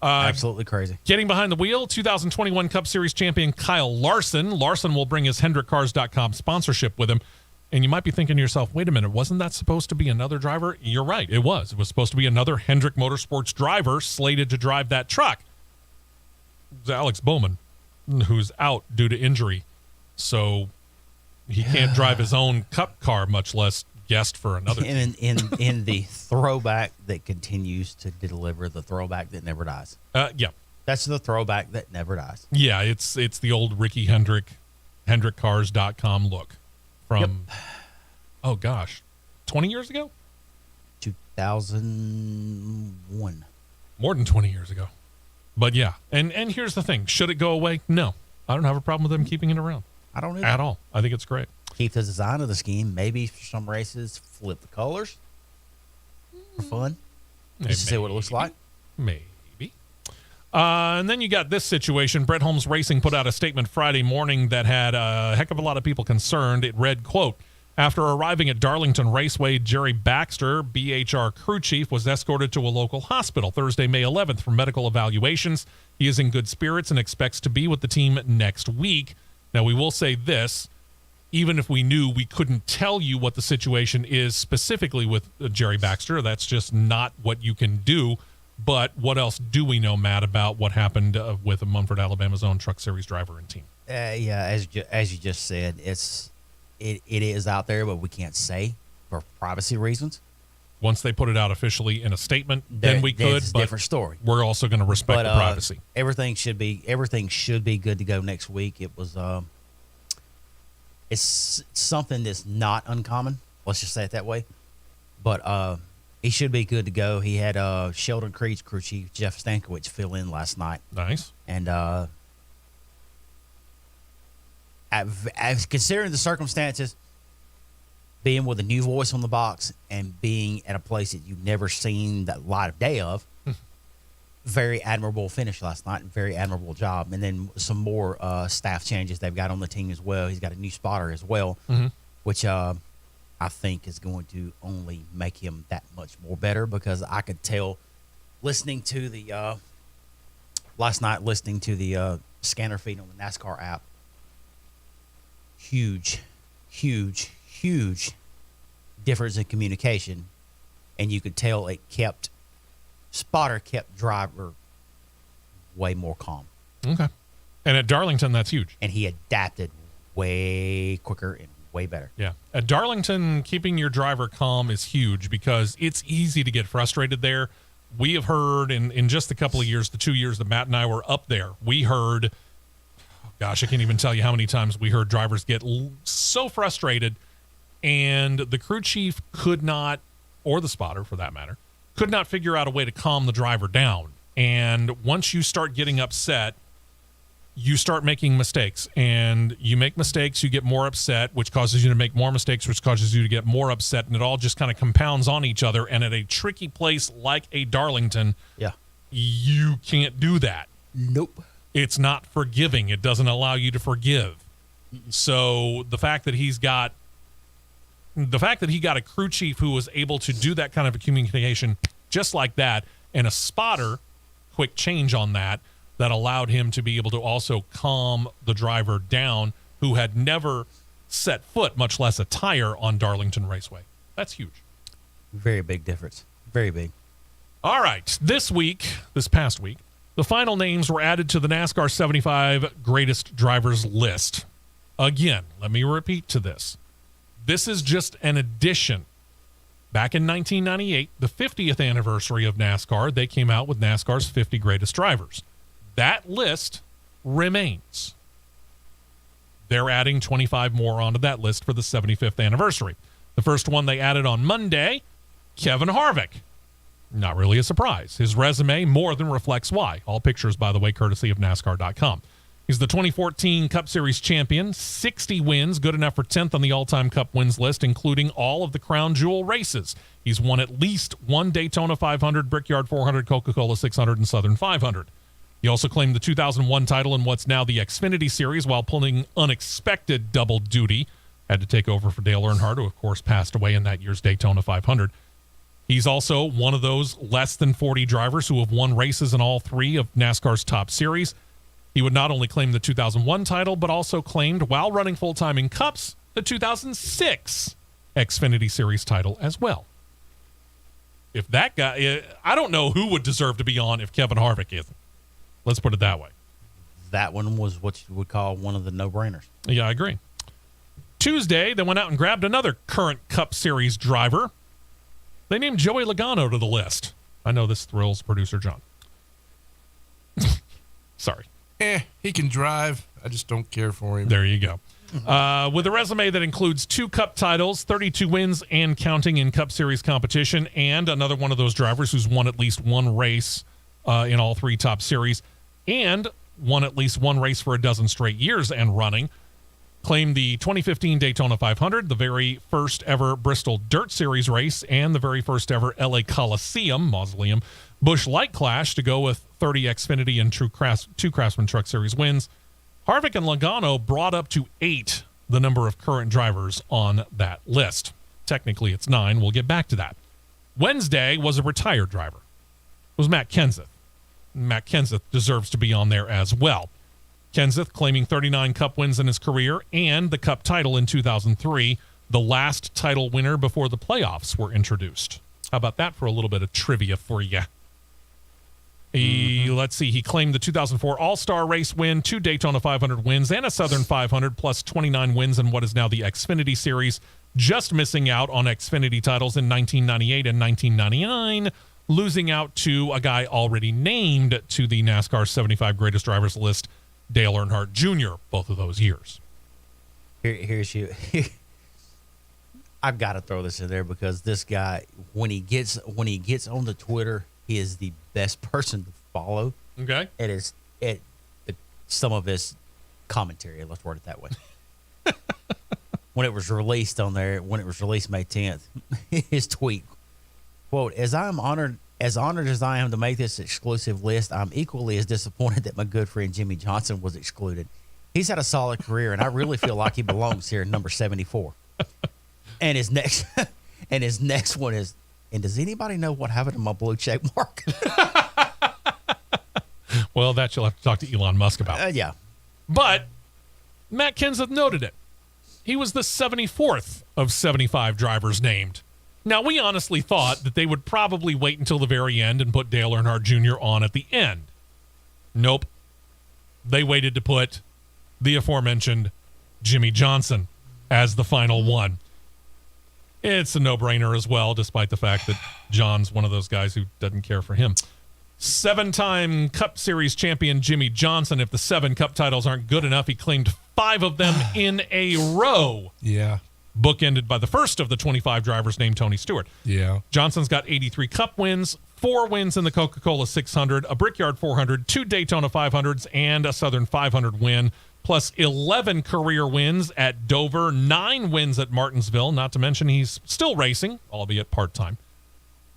Absolutely crazy. Getting behind the wheel, 2021 Cup Series champion Kyle Larson. Larson will bring his HendrickCars.com sponsorship with him. And you might be thinking to yourself, wait a minute, wasn't that supposed to be another driver? You're right, it was. It was supposed to be another Hendrick Motorsports driver slated to drive that truck. It was Alex Bowman, who's out due to injury. So he can't drive his own Cup car, much less guest for another team. In the throwback that continues to deliver the throwback that never dies. Yeah. That's the throwback that never dies. Yeah, it's the old Ricky Hendrick, HendrickCars.com look. From, oh gosh, 20 years ago? 2001. More than 20 years ago. But yeah, and here's the thing. Should it go away? No. I don't have a problem with them keeping it around. I don't either. At all. I think it's great. Keep the design of the scheme. Maybe for some races, flip the colors for fun. Just to see what it looks like. Maybe. And then you got this situation. Brett Holmes Racing put out a statement Friday morning that had a heck of a lot of people concerned. It read, quote, after arriving at Darlington Raceway, Jerry Baxter, BHR crew chief, was escorted to a local hospital Thursday, May 11th for medical evaluations. He is in good spirits and expects to be with the team next week. Now, we will say this. Even if we knew, we couldn't tell you what the situation is specifically with Jerry Baxter. That's just not what you can do. But what else do we know, Matt, about what happened with Munford, Alabama's own Truck Series driver and team? Yeah, as you just said, it is out there, but we can't say for privacy reasons. Once they put it out officially in a statement, then we could. It's a different story. We're also going to respect the privacy. Everything should be good to go next week. It was it's something that's not uncommon. Let's just say it that way. But he should be good to go. He had Sheldon Creed's crew chief, Jeff Stankiewicz, fill in last night. Nice. And as considering the circumstances, being with a new voice on the box and being at a place that you've never seen that light of day of, very admirable finish last night. Very admirable job. And then some more staff changes they've got on the team as well. He's got a new spotter as well, which I think is going to only make him that much more better, because I could tell listening to the scanner feed on the NASCAR app, huge difference in communication. And you could tell spotter kept driver way more calm. Okay. And at Darlington, that's huge. And he adapted way quicker and way better. Yeah. At Darlington, keeping your driver calm is huge because it's easy to get frustrated there. We have heard in just a couple of years, the 2 years that Matt and I were up there, we heard, Gosh, I can't even tell you how many times we heard drivers get so frustrated, and the crew chief could not, or the spotter for that matter, could not figure out a way to calm the driver down. And once you start getting upset, you start making mistakes, and you make mistakes, you get more upset, which causes you to make more mistakes, which causes you to get more upset, and it all just kind of compounds on each other. And at a tricky place like a Darlington, you can't do that. Nope. It's not forgiving. It doesn't allow you to forgive. So the fact that he got a crew chief who was able to do that kind of a communication just like that, and a spotter, quick change on that allowed him to be able to also calm the driver down who had never set foot, much less a tire, on Darlington Raceway. That's huge. Very big difference. Very big. All right. This past week, the final names were added to the NASCAR 75 greatest drivers list. Again, let me repeat to this. This is just an addition. Back in 1998, the 50th anniversary of NASCAR, they came out with NASCAR's 50 greatest drivers. That list remains. They're adding 25 more onto that list for the 75th anniversary. The first one they added on Monday, Kevin Harvick. Not really a surprise. His resume more than reflects why. All pictures, by the way, courtesy of NASCAR.com. He's the 2014 Cup Series champion, 60 wins, good enough for 10th on the all-time Cup wins list, including all of the Crown Jewel races. He's won at least one Daytona 500, Brickyard 400, Coca-Cola 600, and Southern 500. He also claimed the 2001 title in what's now the Xfinity Series while pulling unexpected double duty. Had to take over for Dale Earnhardt, who, of course, passed away in that year's Daytona 500. He's also one of those less than 40 drivers who have won races in all three of NASCAR's top series. He would not only claim the 2001 title, but also claimed, while running full-time in Cups, the 2006 Xfinity Series title as well. If that guy, I don't know who would deserve to be on if Kevin Harvick isn't. Let's put it that way. That one was what you would call one of the no-brainers. Yeah, I agree. Tuesday, they went out and grabbed another current Cup Series driver. They named Joey Logano to the list. I know this thrills producer John. Sorry. He can drive. I just don't care for him. There you go. With a resume that includes 2 Cup titles, 32 wins and counting in Cup Series competition, and another one of those drivers who's won at least one race in all 3 top series, and won at least one race for a dozen straight years and running. Claimed the 2015 Daytona 500, the very first ever Bristol Dirt Series race, and the very first ever LA Mausoleum Busch Light Clash to go with 30 Xfinity and 2 Craftsman Truck Series wins. Harvick and Logano brought up to 8 the number of current drivers on that list. Technically, it's 9. We'll get back to that. Wednesday was a retired driver. It was Matt Kenseth. Matt Kenseth deserves to be on there as well. Kenseth claiming 39 Cup wins in his career and the Cup title in 2003, the last title winner before the playoffs were introduced. How about that for a little bit of trivia for you? Let's see. He claimed the 2004 All-Star Race win, 2 Daytona 500 wins, and a Southern 500, plus 29 wins in what is now the Xfinity Series, just missing out on Xfinity titles in 1998 and 1999, losing out to a guy already named to the NASCAR 75 Greatest Drivers list, Dale Earnhardt Jr., both of those years. Here's you. I've got to throw this in there because this guy, when he gets on the Twitter, he is the best person to follow. Okay. Some of his commentary, let's word it that way. When it was released on there, when it was released May 10th, his tweet, quote, as honored as I am to make this exclusive list, I'm equally as disappointed that my good friend Jimmy Johnson was excluded. He's had a solid career, and I really feel like he belongs here in number 74. And his next one is, and does anybody know what happened to my blue check mark? Well, that you'll have to talk to Elon Musk about. Yeah. But Matt Kenseth noted it. He was the 74th of 75 drivers named. Now, we honestly thought that they would probably wait until the very end and put Dale Earnhardt Jr. on at the end. Nope. They waited to put the aforementioned Jimmy Johnson as the final one. It's a no-brainer as well, despite the fact that John's one of those guys who doesn't care for him. 7-time Cup Series champion Jimmy Johnson. If the 7 Cup titles aren't good enough, he claimed 5 of them in a row. Yeah. Bookended by the first of the 25 drivers named Tony Stewart. Yeah. Johnson's got 83 Cup wins, 4 wins in the Coca-Cola 600, a Brickyard 400, 2 Daytona 500s, and a Southern 500 win, plus 11 career wins at Dover, 9 wins at Martinsville, not to mention he's still racing, albeit part-time,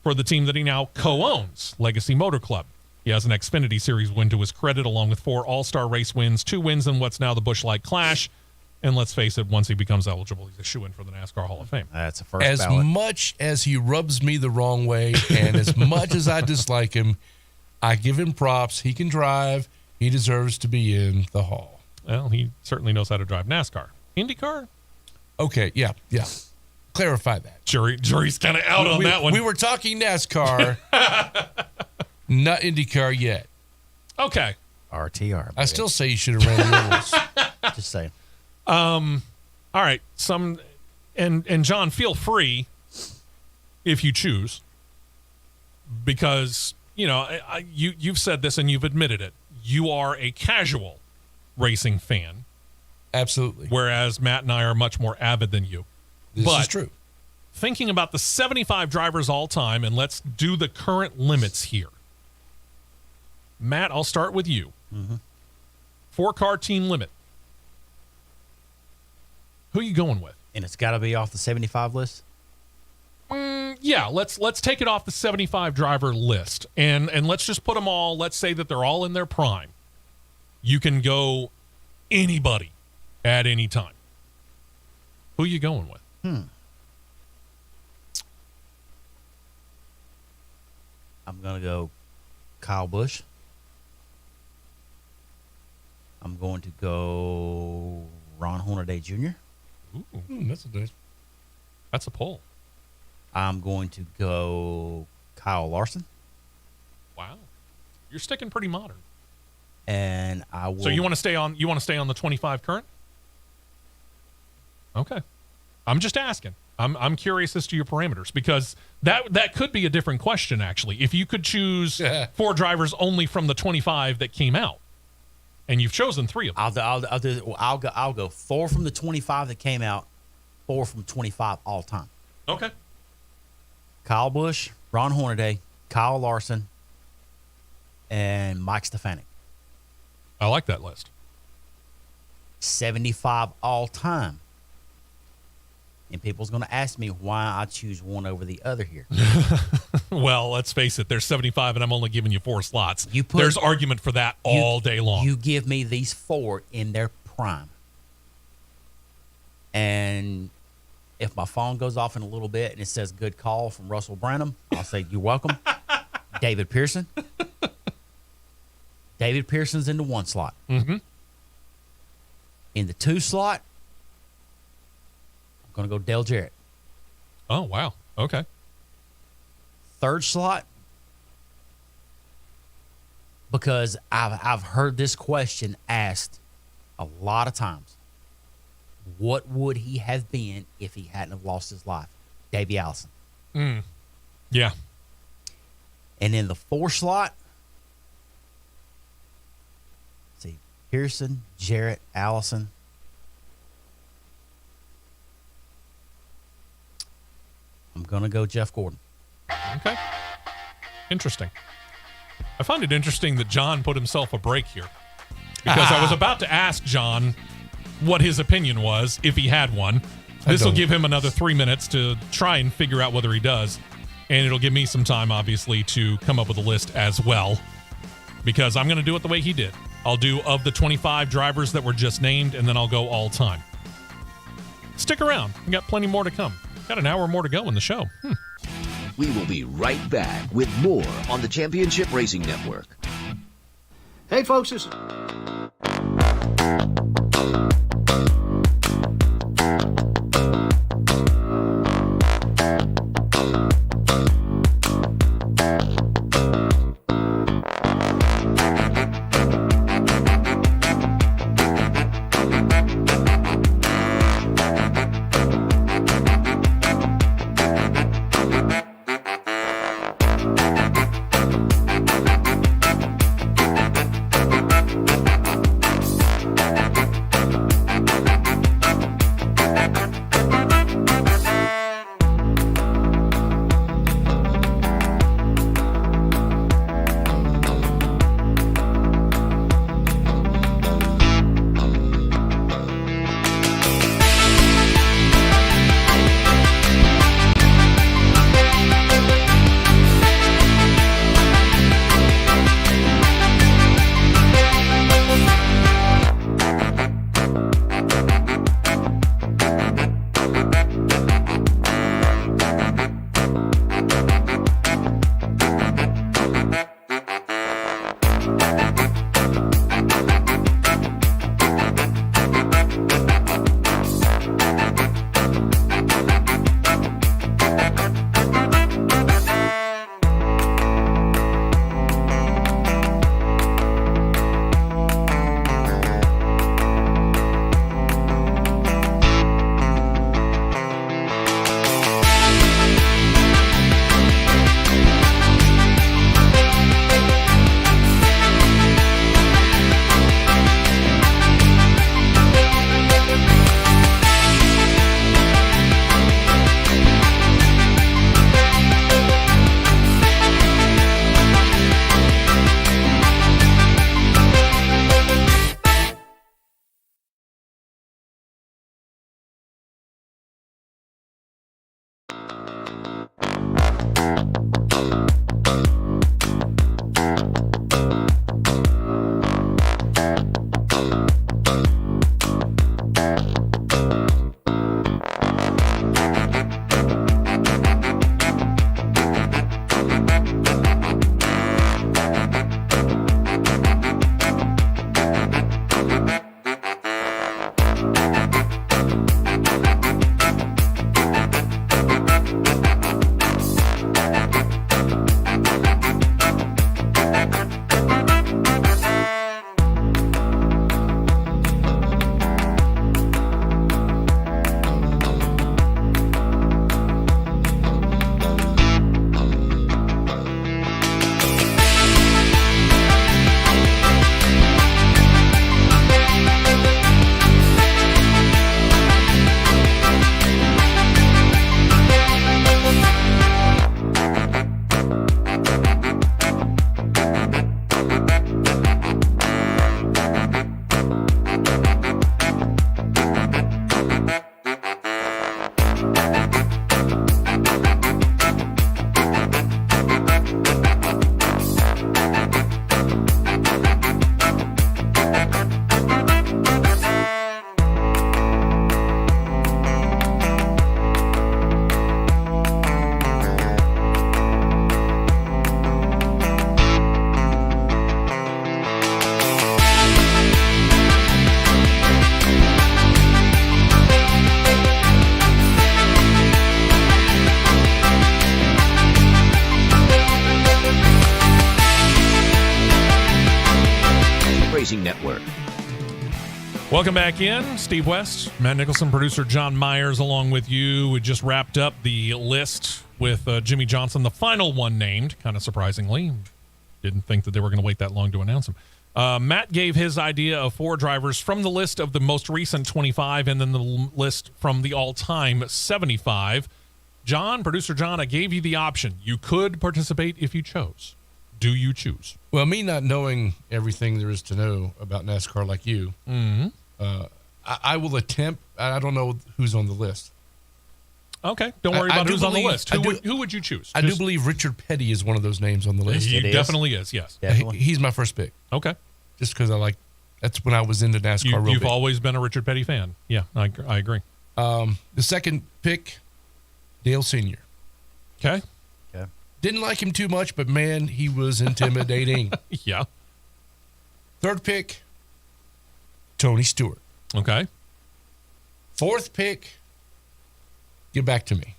for the team that he now co-owns, Legacy Motor Club. He has an Xfinity Series win to his credit, along with 4 All-Star race wins, 2 wins in what's now the Busch Light Clash. And let's face it, once he becomes eligible, he's a shoo-in for the NASCAR Hall of Fame. That's a first As ballot. much as he rubs me the wrong way and as much as I dislike him, I give him props. He can drive. He deserves to be in the Hall. Well, he certainly knows how to drive NASCAR. IndyCar? Okay, yeah. Clarify that. Jury's kind of out on that one. We were talking NASCAR, not IndyCar yet. Okay. RTR. I still say you should have ran the ovals. Just saying. All right. And John, feel free if you choose, because you've said this and you've admitted it. You are a casual racing fan, Absolutely. whereas Matt and I are much more avid than you. This But is true. thinking about the 75 drivers all time, and let's do the current limits here. Matt, I'll start with you. 4-car team limit. Who are you going with? And it's got to be off the 75 list? Yeah, let's take it off the 75 driver list, and let's just put them all. Let's say that they're all in their prime. You can go anybody at any time. Who are you going with? I'm going to go Kyle Busch. I'm going to go Ron Hornaday Jr. Ooh, that's a poll. I'm going to go Kyle Larson. Wow, you're sticking pretty modern. And I will. So you want to stay on the 25 current? Okay, I'm just asking. I'm curious as to your parameters, because that could be a different question actually. If you could choose 4 drivers only from the 25 that came out, and you've chosen 3 of them. I'll go 4 from the 25 that came out, 4 from 25 all time. Okay. Kyle Busch, Ron Hornaday, Kyle Larson, and Mike Stefanik. I like that list. 75 all time. And people's going to ask me why I choose one over the other here. Well, let's face it. There's 75, and I'm only giving you 4 slots. You There's argument for that all day long. You give me these 4 in their prime. And if my phone goes off in a little bit and it says good call from Russell Branham, I'll say, you're welcome. David Pearson. David Pearson's in the 1 slot. Mm-hmm. In the 2 slot, I'm going to go Dale Jarrett. Oh, wow. Okay. 3rd slot, because I've heard this question asked a lot of times. What would he have been if he hadn't have lost his life? Davey Allison. Yeah. And in the 4 slot, see, Pearson, Jarrett, Allison. I'm going to go Jeff Gordon. Okay. Interesting. I find it interesting that John put himself a break here, because I was about to ask John what his opinion was if he had one. This will give him another 3 minutes to try and figure out whether he does. And it'll give me some time, obviously, to come up with a list as well, because I'm going to do it the way he did. I'll do of the 25 drivers that were just named, and then I'll go all time. Stick around. We got plenty more to come. Got an hour more to go in the show. We will be right back with more on the Championship Racing Network. Hey, folks, it's... Network. Welcome back in. Steve West, Matt Nicholson, producer John Myers, along with you. We just wrapped up the list with Jimmy Johnson, the final one named, kind of surprisingly. Didn't think that they were going to wait that long to announce him. Matt gave his idea of 4 drivers from the list of the most recent 25 and then the list from the all-time 75. John, producer John, I gave you the option. You could participate if you chose. Do you choose? Well, me not knowing everything there is to know about NASCAR like you, I will attempt. I don't know who's on the list. Okay, don't worry about who's on the list. Who would you choose? I do believe Richard Petty is one of those names on the list. He definitely is, yes. Definitely. He's my first pick. Okay. Just because that's when I was into NASCAR. You've always been a Richard Petty fan. Yeah, I agree. The second pick, Dale Sr. Okay. Didn't like him too much, but man, he was intimidating. Yeah. Third pick, Tony Stewart. Okay. Fourth pick, get back to me.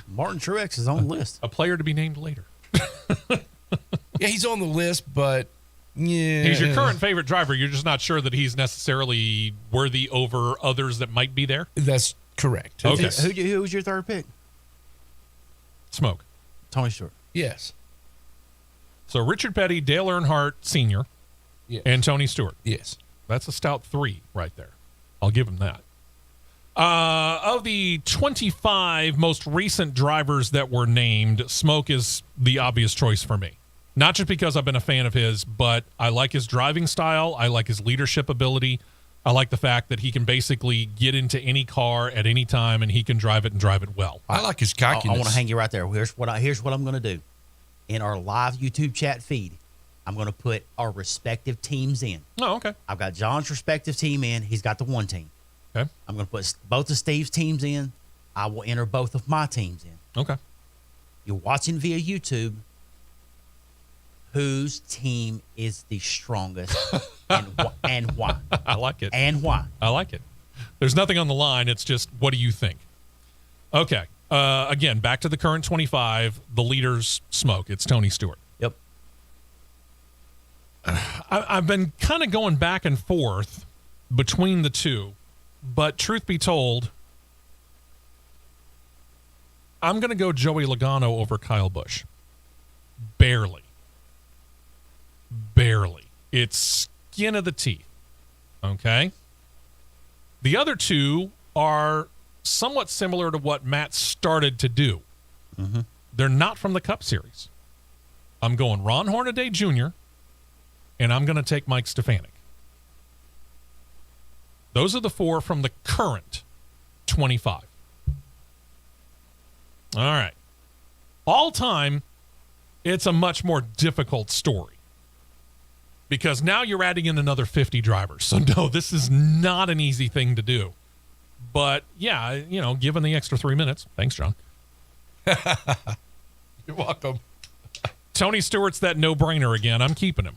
Martin Truex is on the list. A player to be named later. Yeah, he's on the list, but yeah. He's your current favorite driver. You're just not sure that he's necessarily worthy over others that might be there? That's correct. Okay. Who was your third pick? Smoke. Tony Stewart. Yes. So Richard Petty, Dale Earnhardt Sr., Yes. and Tony Stewart. Yes. That's a stout 3 right there. I'll give him that. Of the 25 most recent drivers that were named, Smoke is the obvious choice for me. Not just because I've been a fan of his, but I like his driving style. I like his leadership ability. I like the fact that he can basically get into any car at any time and he can drive it and drive it well. I like his cockiness. I want to hang you right there. Here's what I'm going to do. In our live YouTube chat feed, I'm going to put our respective teams in. Oh, okay. I've got John's respective team in. He's got the one team. Okay. I'm going to put both of Steve's teams in. I will enter both of my teams in. Okay. You're watching via YouTube. Whose team is the strongest and why? I like it. And why? I like it. There's nothing on the line. It's just, what do you think? Okay. Again, back to the current 25. The leader's Smoke. It's Tony Stewart. Yep. I've been kind of going back and forth between the two, but truth be told, I'm going to go Joey Logano over Kyle Busch. Barely. It's skin of the teeth. Okay? The other two are somewhat similar to what Matt started to do. Mm-hmm. They're not from the Cup Series. I'm going Ron Hornaday Jr., and I'm going to take Mike Stefanik. Those are the 4 from the current 25. All right. All time, it's a much more difficult story because now you're adding in another 50 drivers. So, no, this is not an easy thing to do. But, yeah, given the extra 3 minutes. Thanks, John. You're welcome. Tony Stewart's that no-brainer again. I'm keeping him.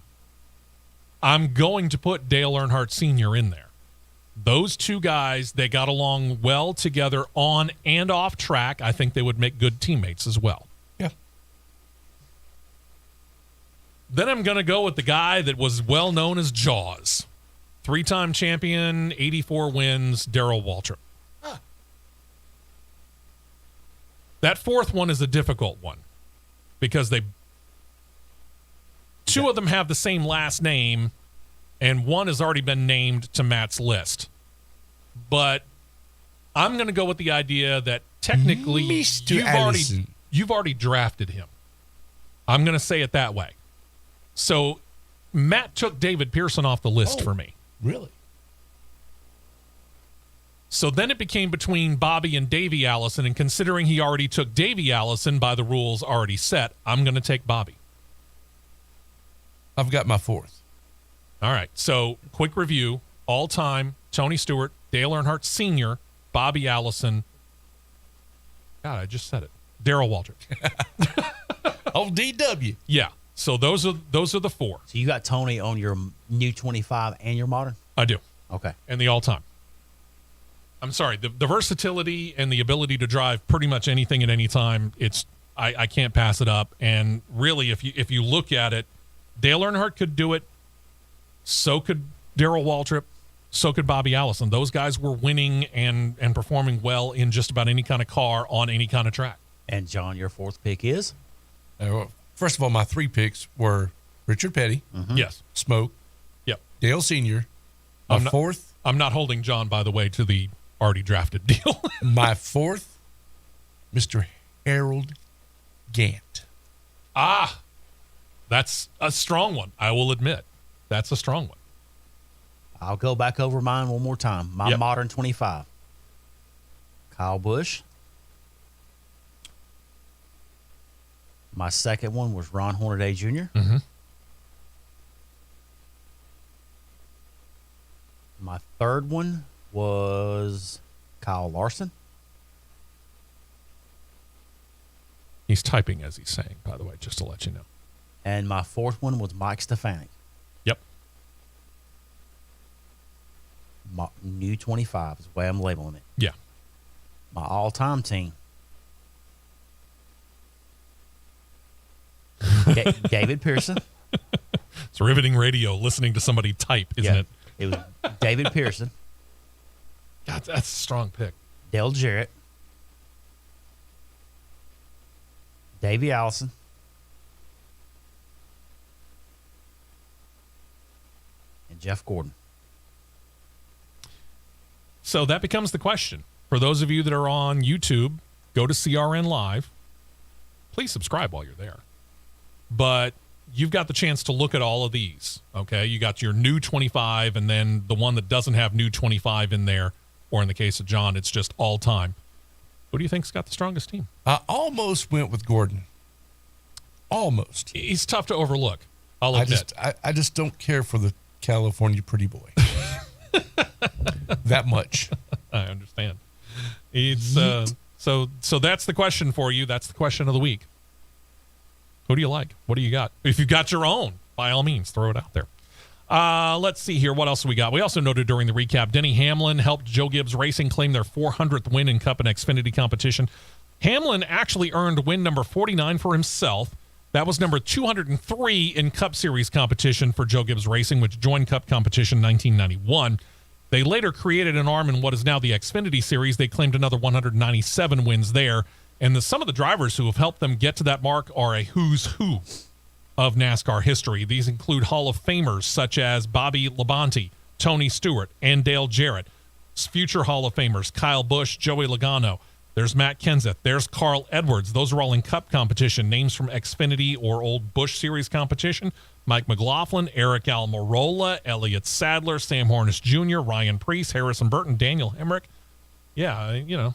I'm going to put Dale Earnhardt Sr. in there. Those two guys, they got along well together on and off track. I think they would make good teammates as well. Yeah. Then I'm going to go with the guy that was well known as Jaws. 3-time champion, 84 wins, Darrell Waltrip. Huh. That fourth one is a difficult one because two of them have the same last name, and one has already been named to Matt's list. But I'm going to go with the idea that technically you've already drafted him. I'm going to say it that way. So Matt took David Pearson off the list for me. Really? So then it became between Bobby and Davey Allison, and considering he already took Davey Allison by the rules already set, I'm going to take Bobby. I've got my 4th. All right, so quick review. All-time, Tony Stewart, Dale Earnhardt Sr., Bobby Allison. God, I just said it. Darrell Waltrip. Oh, DW. Yeah, so those are the 4. So you got Tony on your new 25 and your modern? I do. Okay. And the all-time. I'm sorry, the versatility and the ability to drive pretty much anything at any time, I can't pass it up. And really, if you look at it, Dale Earnhardt could do it. So could Darrell Waltrip. So could Bobby Allison. Those guys were winning and performing well in just about any kind of car on any kind of track. And John, your fourth pick is? First of all, my 3 picks were Richard Petty, Yes. Smoke, Yep. Dale Sr. My fourth, I'm not holding John, by the way, to the already drafted deal. my fourth, Mr. Harold Gant. That's a strong one. I will admit. That's a strong one. I'll go back over mine one more time. My Yep. modern 25. Kyle Busch. My second one was Ron Hornaday Jr. Mhm. My third one was Kyle Larson. He's typing as he's saying, by the way, just to let you know. And my fourth one was Mike Stefanik. Yep. My new 25 is the way I'm labeling it. Yeah. My all-time team. David Pearson. It's riveting radio listening to somebody type, isn't it? It was David Pearson, God, that's a strong pick. Dale Jarrett, Davey Allison, and Jeff Gordon. So that becomes the question. For those of you that are on YouTube, go to CRN Live. Please subscribe while you're there. But you've got the chance to look at all of these, okay? You got your new 25 and then the one that doesn't have new 25 in there, or in the case of John, it's just all time. Who do you think's got the strongest team? I almost went with Gordon. Almost. He's tough to overlook, I'll admit. I just don't care for the California pretty boy. That much. I understand. It's so that's the question for you. That's the question of the week. Who do you like? What do you got? If you've got your own, by all means, throw it out there. Let's see here. What else we got? We also noted during the recap, Denny Hamlin helped Joe Gibbs Racing claim their 400th win in Cup and Xfinity competition. Hamlin actually earned win number 49 for himself. That was number 203 in Cup Series competition for Joe Gibbs Racing, which joined Cup competition in 1991. They later created an arm in what is now the Xfinity Series. They claimed another 197 wins there. And some of the drivers who have helped them get to that mark are a who's who of NASCAR history. These include Hall of Famers such as Bobby Labonte, Tony Stewart, and Dale Jarrett. Future Hall of Famers, Kyle Busch, Joey Logano. There's Matt Kenseth. There's Carl Edwards. Those are all in Cup competition. Names from Xfinity or old Busch Series competition. Mike McLaughlin, Eric Almirola, Elliott Sadler, Sam Hornish Jr., Ryan Preece, Harrison Burton, Daniel Hemrick. Yeah, you know,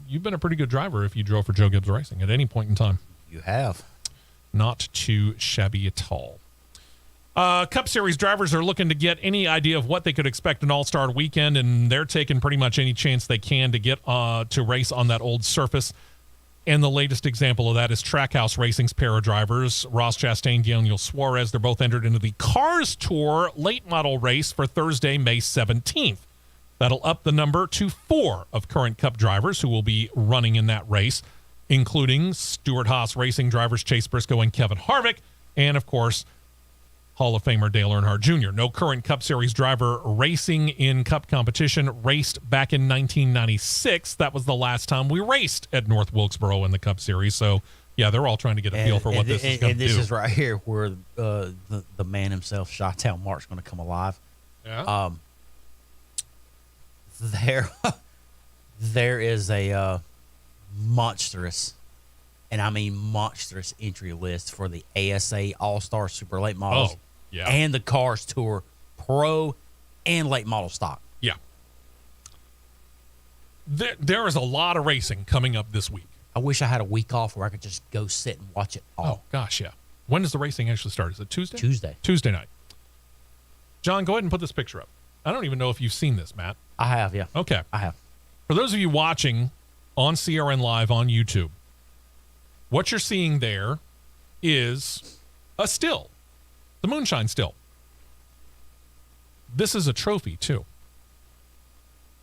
you've been a pretty good driver if you drove for Joe Gibbs Racing at any point in time. You have. Not too shabby at all. Cup Series drivers are looking to get any idea of what they could expect an all-star weekend, and they're taking pretty much any chance they can to get to race on that old surface. And the latest example of that is Trackhouse Racing's pair of drivers, Ross Chastain, Daniel Suarez. They're both entered into the Cars Tour late model race for Thursday, May 17th. That'll up the number to 4 of current Cup drivers who will be running in that race, including Stewart Haas Racing drivers Chase Briscoe and Kevin Harvick, and, of course, Hall of Famer Dale Earnhardt Jr. No current Cup Series driver racing in Cup competition raced back in 1996. That was the last time we raced at North Wilkesboro in the Cup Series. So, yeah, they're all trying to get a feel for what this is going to do. And this is right here where the man himself, Chi-Town Mark's going to come alive. Yeah. There is a monstrous, and I mean monstrous, entry list for the ASA All-Star Super Late Models. Oh, yeah. And the Cars Tour Pro and Late Model Stock. Yeah. There is a lot of racing coming up this week. I wish I had a week off where I could just go sit and watch it all. Oh, gosh, yeah. When does the racing actually start? Is it Tuesday? Tuesday. Tuesday night. John, go ahead and put this picture up. I don't even know if you've seen this, Matt. I have, yeah. Okay. I have. For those of you watching on CRN Live on YouTube, what you're seeing there is a still, the moonshine still. This is a trophy, too.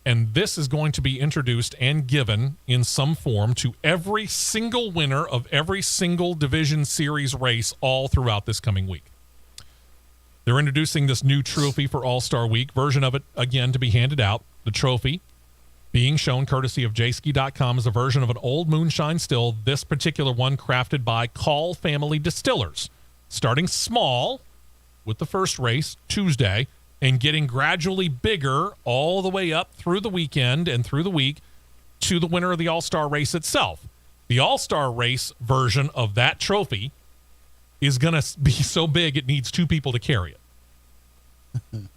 And this is going to be introduced and given in some form to every single winner of every single Division Series race all throughout this coming week. They're introducing this new trophy for All-Star Week, version of it, again, to be handed out. The trophy being shown courtesy of jski.com is a version of an old moonshine still, this particular one crafted by Call Family Distillers. Starting small with the first race Tuesday and getting gradually bigger all the way up through the weekend and through the week to the winner of the All-Star race itself. The All-Star race version of that trophy is going to be so big it needs 2 people to carry it.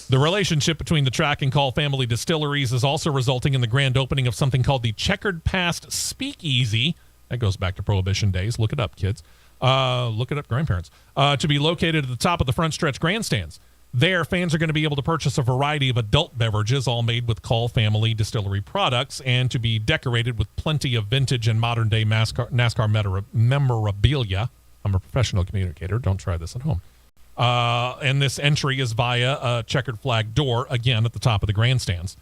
The relationship between the track and Call Family Distilleries is also resulting in the grand opening of something called the Checkered Past Speakeasy. That goes back to Prohibition days. Look it up, kids. Look it up, grandparents. To be located at the top of the front stretch grandstands. There, fans are going to be able to purchase a variety of adult beverages, all made with Call Family Distillery products, and to be decorated with plenty of vintage and modern-day NASCAR memorabilia. I'm a professional communicator. Don't try this at home. And this entry is via a checkered flag door, again, at the top of the grandstands.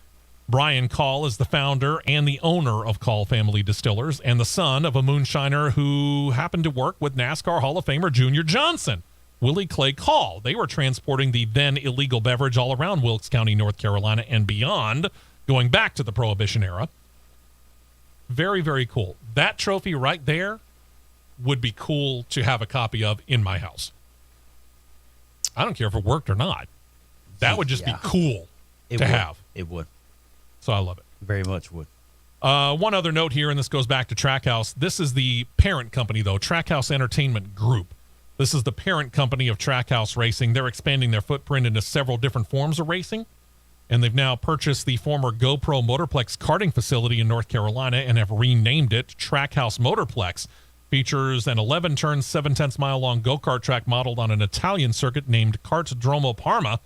Brian Call is the founder and the owner of Call Family Distillers and the son of a moonshiner who happened to work with NASCAR Hall of Famer Junior Johnson. Willie Clay Call. They were transporting the then illegal beverage all around Wilkes County, North Carolina, and beyond, going back to the Prohibition era. Very, very cool. That trophy right there would be cool to have a copy of in my house. I don't care if it worked or not. That would just be cool to have. It would. So I love it. Very much would. One other note here, and this goes back to Trackhouse. This is the parent company, though, Trackhouse Entertainment Group. This is the parent company of Trackhouse Racing. They're expanding their footprint into several different forms of racing, and they've now purchased the former GoPro Motorplex karting facility in North Carolina and have renamed it Trackhouse Motorplex. Features an 11-turn, 7/10-mile-long go-kart track modeled on an Italian circuit named Kartodromo Parma.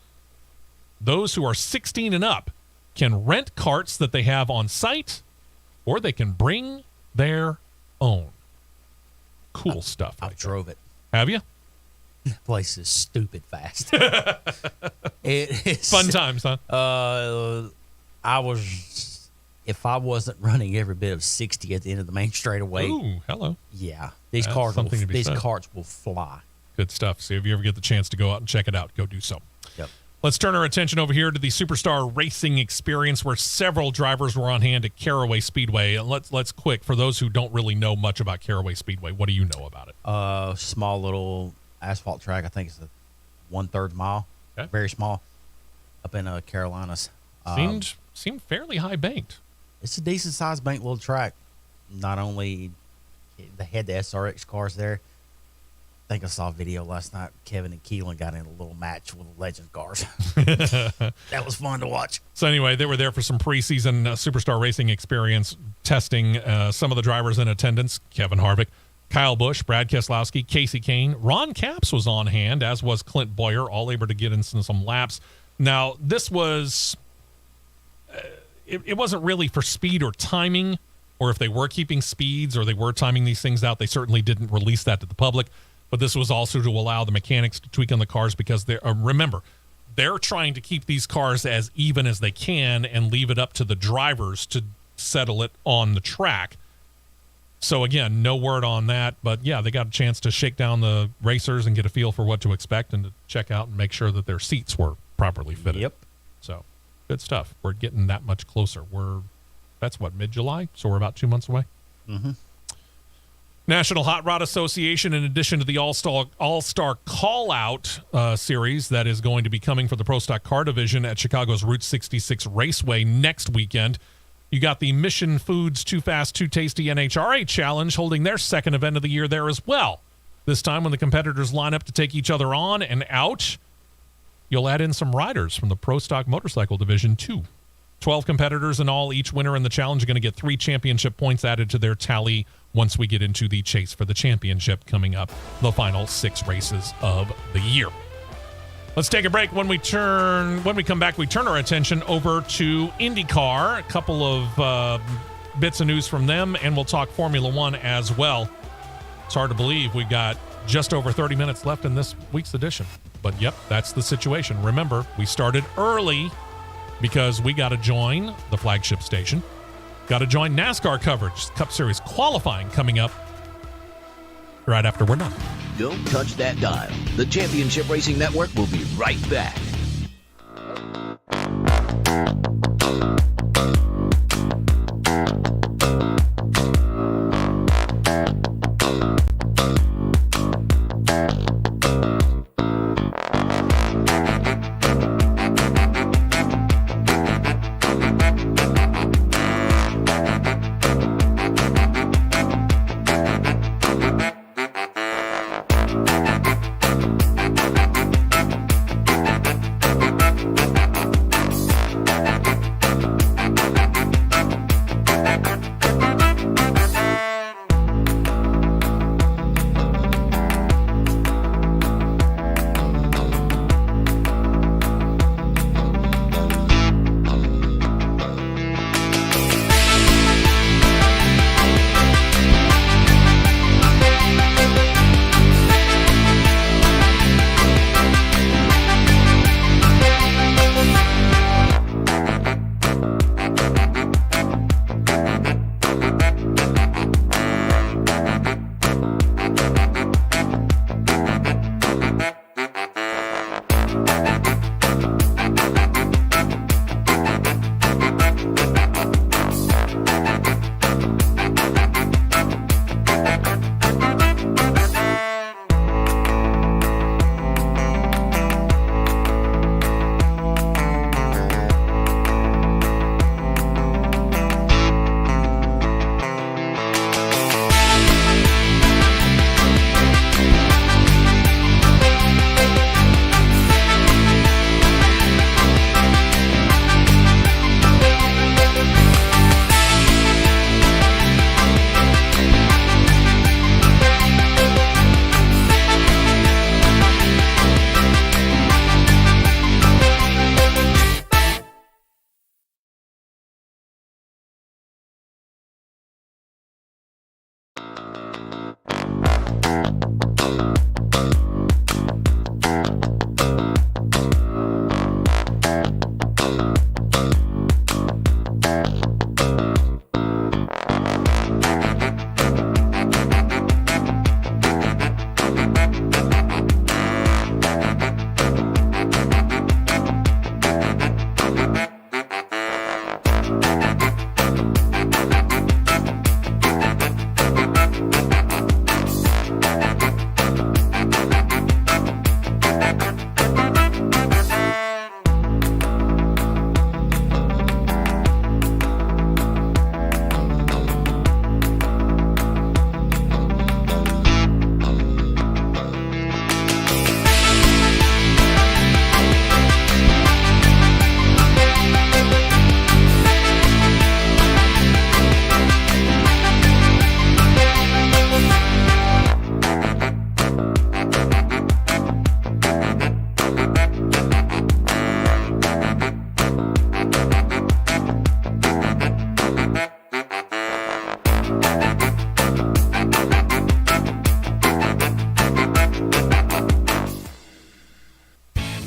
Those who are 16 and up can rent karts that they have on site, or they can bring their own. Cool stuff. I drove it. Have you? The place is stupid fast. It is Fun times, huh? If I wasn't running every bit of 60 at the end of the main straightaway. Ooh, hello. Yeah, these That's carts something will fly. Good stuff. So if you ever get the chance to go out and check it out, go do so. Yep. Let's turn our attention over here to the Superstar Racing Experience, where several drivers were on hand at Caraway Speedway. And let's quick, for those who don't really know much about Caraway Speedway, what do you know about it? Small little asphalt track. I think it's a 1/3 mile. Okay. Very small. Up in Carolinas. Seemed fairly high banked. It's a decent sized bank little track. Not only they had the SRX cars there. I think I saw a video last night. Kevin and Keelan got in a little match with the Legend cars. That was fun to watch. So anyway, they were there for some preseason Superstar Racing Experience testing. Some of the drivers in attendance: Kevin Harvick, Kyle Busch, Brad Keselowski, Casey Kane. Ron Capps was on hand, as was Clint Boyer, all able to get in some laps. Now, this was... It wasn't really for speed or timing, or if they were keeping speeds or they were timing these things out. They certainly didn't release that to the public. But this was also to allow the mechanics to tweak on the cars because remember, they're trying to keep these cars as even as they can and leave it up to the drivers to settle it on the track. So again, no word on that, but yeah, they got a chance to shake down the racers and get a feel for what to expect and to check out and make sure that their seats were properly fitted. Yep. So good stuff. We're getting that much closer. That's what, mid-July? So we're about 2 months away. Mm-hmm. National Hot Rod Association, in addition to the All-Star Call-Out series that is going to be coming for the Pro Stock Car Division at Chicago's Route 66 Raceway next weekend, you got the Mission Foods Too Fast, Too Tasty NHRA Challenge holding their second event of the year there as well. This time when the competitors line up to take each other on and out, you'll add in some riders from the Pro Stock Motorcycle Division too. 12 competitors in all. Each winner in the challenge are going to get 3 championship points added to their tally once we get into the chase for the championship coming up, the final 6 races of the year. Let's take a break. When we come back, we turn our attention over to Indycar. A couple of bits of news from them, and we'll talk Formula One as well. It's hard to believe we've got just over 30 minutes left in this week's edition. But yep, that's the situation. Remember, we started early because we got to join the flagship station. Got to join NASCAR coverage. Cup Series qualifying coming up right after we're done. Don't touch that dial. The Championship Racing Network will be right back.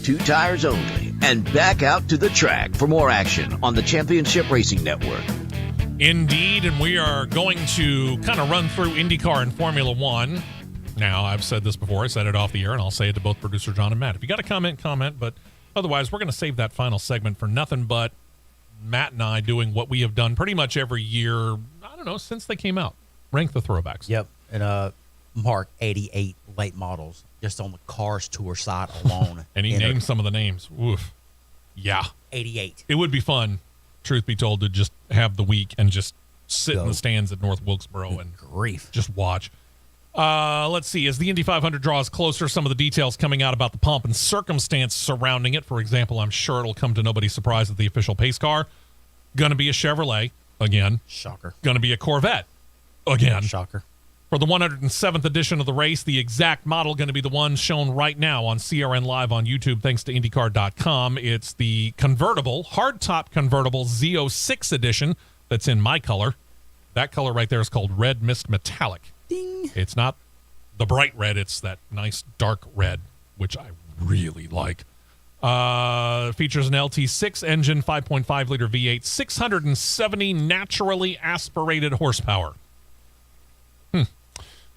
Two tires only, and back out to the track for more action on the Championship Racing Network. Indeed, and we are going to kind of run through IndyCar and Formula One. Now, I've said this before. I said it off the air, and I'll say it to both producer John and Matt. If you got a comment, but otherwise, we're going to save that final segment for nothing but Matt and I doing what we have done pretty much every year, I don't know, since they came out. Rank the throwbacks. Yep. And Mark, 88 late models just on the Cars Tour side alone. And he named some of the names. Oof. Yeah. 88. It would be fun, truth be told, to just have the week and just sit in the stands at North Wilkesboro and just watch. Let's see. As the Indy 500 draws closer, some of the details coming out about the pomp and circumstance surrounding it. For example, I'm sure it'll come to nobody's surprise that the official pace car going to be a Chevrolet again. Shocker. Going to be a Corvette again. Shocker. For the 107th edition of the race, the exact model going to be the one shown right now on CRN Live on YouTube, thanks to IndyCar.com. It's the convertible, hardtop convertible Z06 edition that's in my color. That color right there is called Red Mist Metallic. Ding. It's not the bright red. It's that nice dark red, which I really like. Features an LT6 engine, 5.5-liter V8, 670 naturally aspirated horsepower.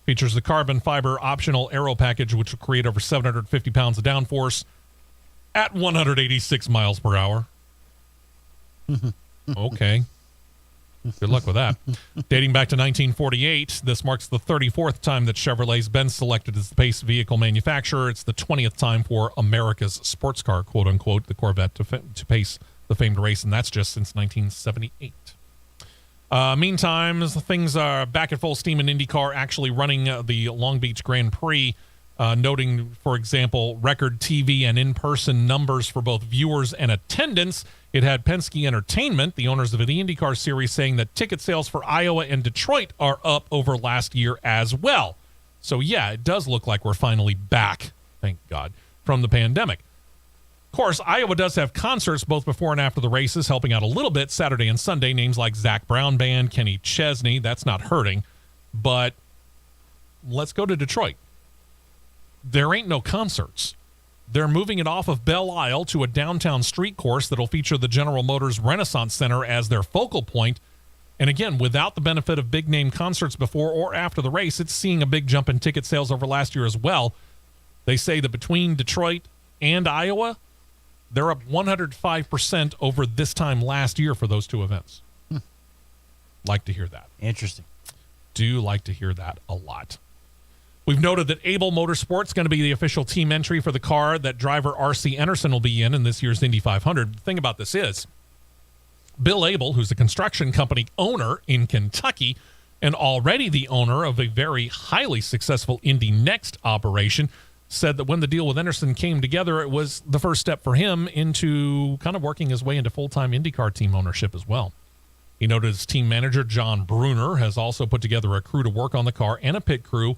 Features the carbon fiber optional aero package, which will create over 750 pounds of downforce at 186 miles per hour. Okay. Good luck with that. Dating back to 1948, this marks the 34th time that Chevrolet's been selected as the PACE vehicle manufacturer. It's the 20th time for America's sports car, quote unquote, the Corvette to pace the famed race, and that's just since 1978. Meantime, things are back at full steam in IndyCar, actually running the Long Beach Grand Prix, noting, for example, record TV and in-person numbers for both viewers and attendance. It had Penske Entertainment, the owners of the IndyCar series, saying that ticket sales for Iowa and Detroit are up over last year as well. So, yeah, it does look like we're finally back, thank God, from the pandemic. Of course, Iowa does have concerts both before and after the races, helping out a little bit Saturday and Sunday. Names like Zach Brown Band, Kenny Chesney, that's not hurting. But let's go to Detroit. There ain't no concerts. They're moving it off of Belle Isle to a downtown street course that'll feature the General Motors Renaissance Center as their focal point. And again, without the benefit of big-name concerts before or after the race, it's seeing a big jump in ticket sales over last year as well. They say that between Detroit and Iowa, they're up 105% over this time last year for those two events. Like to hear that. Interesting. Do like to hear that a lot. We've noted that Able Motorsports is going to be the official team entry for the car that driver R.C. Anderson will be in this year's Indy 500. The thing about this is, Bill Able, who's a construction company owner in Kentucky and already the owner of a very highly successful Indy Next operation, said that when the deal with Anderson came together, it was the first step for him into kind of working his way into full-time IndyCar team ownership as well. He noted his team manager, John Bruner, has also put together a crew to work on the car and a pit crew,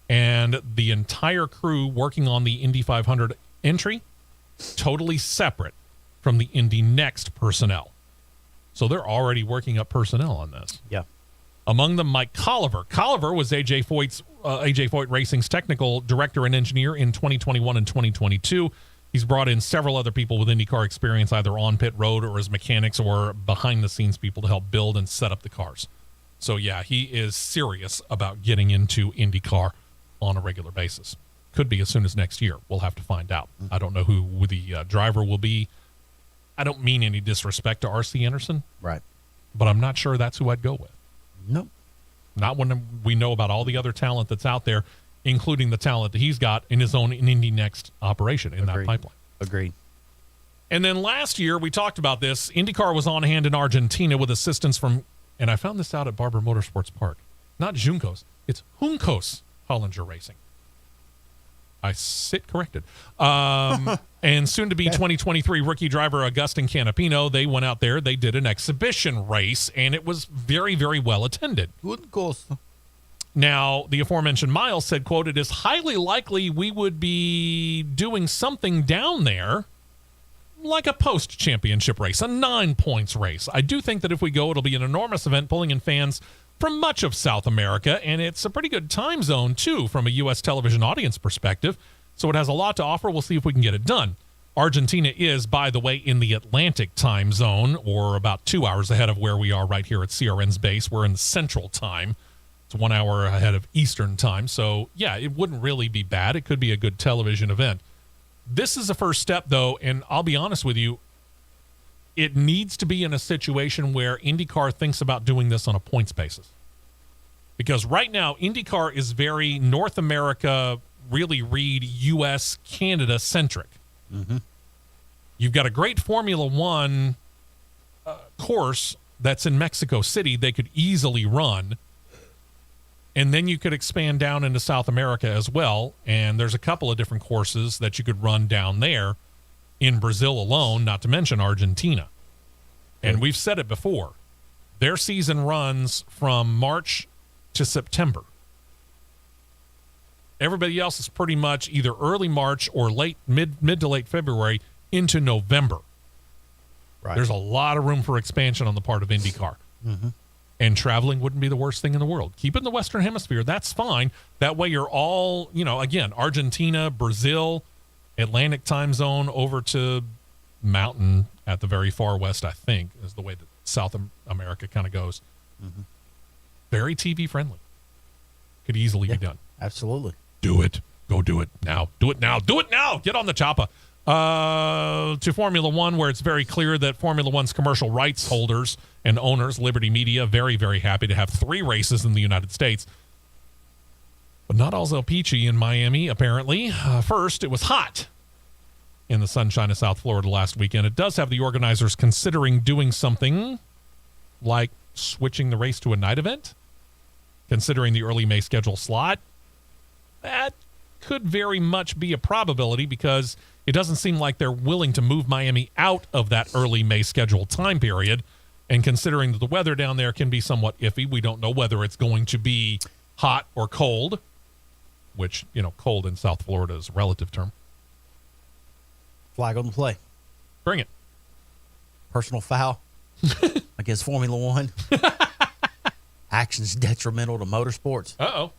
and the entire crew working on the Indy 500 entry, totally separate from the Indy Next personnel. So they're already working up personnel on this. Yeah. Among them, Mike Colliver. Colliver was AJ Foyt Racing's technical director and engineer in 2021 and 2022. He's brought in several other people with IndyCar experience, either on pit road or as mechanics or behind-the-scenes people to help build and set up the cars. So, yeah, he is serious about getting into IndyCar on a regular basis. Could be as soon as next year. We'll have to find out. I don't know who the driver will be. I don't mean any disrespect to R.C. Anderson. Right. But I'm not sure that's who I'd go with. Nope. Not when we know about all the other talent that's out there, including the talent that he's got in his own Indy Next operation in that pipeline. Agreed. And then last year, we talked about this. IndyCar was on hand in Argentina with assistance from, and I found this out at Barber Motorsports Park, not Juncos, it's Juncos Hollinger Racing. I sit corrected. And soon to be 2023 rookie driver Agustin Canapino, they went out there, they did an exhibition race, and it was very, very well attended. Good course. Now, the aforementioned Miles said, quote, "It is highly likely we would be doing something down there like a post-championship race, a 9 points race. I do think that if we go, it'll be an enormous event pulling in fans from much of South America, and it's a pretty good time zone, too, from a U.S. television audience perspective. So it has a lot to offer. We'll see if we can get it done." Argentina is, by the way, in the Atlantic time zone, or about 2 hours ahead of where we are right here at CRN's base. We're in the Central time. It's 1 hour ahead of Eastern time. So, yeah, it wouldn't really be bad. It could be a good television event. This is a first step, though, and I'll be honest with you, it needs to be in a situation where IndyCar thinks about doing this on a points basis. Because right now, IndyCar is very North America, really read U.S., Canada centric. Mm-hmm. You've got a great Formula One course that's in Mexico City they could easily run. And then you could expand down into South America as well. And there's a couple of different courses that you could run down there in Brazil alone, not to mention Argentina. And we've said it before. Their season runs from March to September. Everybody else is pretty much either early March or mid to late February into November. Right. There's a lot of room for expansion on the part of IndyCar. Mm-hmm. And traveling wouldn't be the worst thing in the world. Keep it in the Western Hemisphere. That's fine. That way you're all, again, Argentina, Brazil, Atlantic time zone over to Mountain at the very far west, I think, is the way that South America kind of goes. Mm-hmm. Very TV friendly. Could easily be done. Absolutely. Do it. Go do it now. Do it now. Do it now. Get on the chopper. To Formula One, where it's very clear that Formula One's commercial rights holders and owners, Liberty Media, very, very happy to have 3 races in the United States. But not all's peachy in Miami, apparently. First, it was hot in the sunshine of South Florida last weekend. It does have the organizers considering doing something like switching the race to a night event, considering the early May schedule slot. That could very much be a probability because it doesn't seem like they're willing to move Miami out of that early May schedule time period. And considering that the weather down there can be somewhat iffy, we don't know whether it's going to be hot or cold, which, cold in South Florida is a relative term. Flag on the play. Bring it. Personal foul against Formula One. Actions detrimental to motorsports. Uh-oh.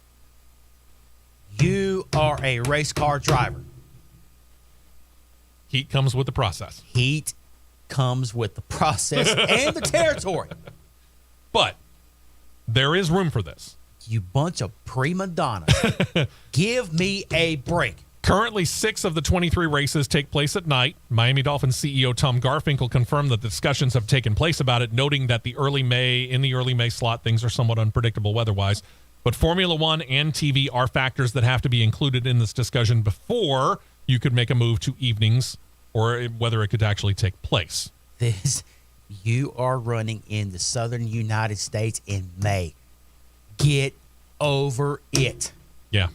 You are a race car driver. Heat comes with the process. Heat comes with the process and the territory. But there is room for this. You bunch of prima donnas. Give me a break. Currently, 6 of the 23 races take place at night. Miami Dolphins CEO Tom Garfinkel confirmed that discussions have taken place about it, noting that in the early May slot, things are somewhat unpredictable weather-wise. But Formula One and TV are factors that have to be included in this discussion before you could make a move to evenings or whether it could actually take place. You are running in the southern United States in May. Get over it. Yeah.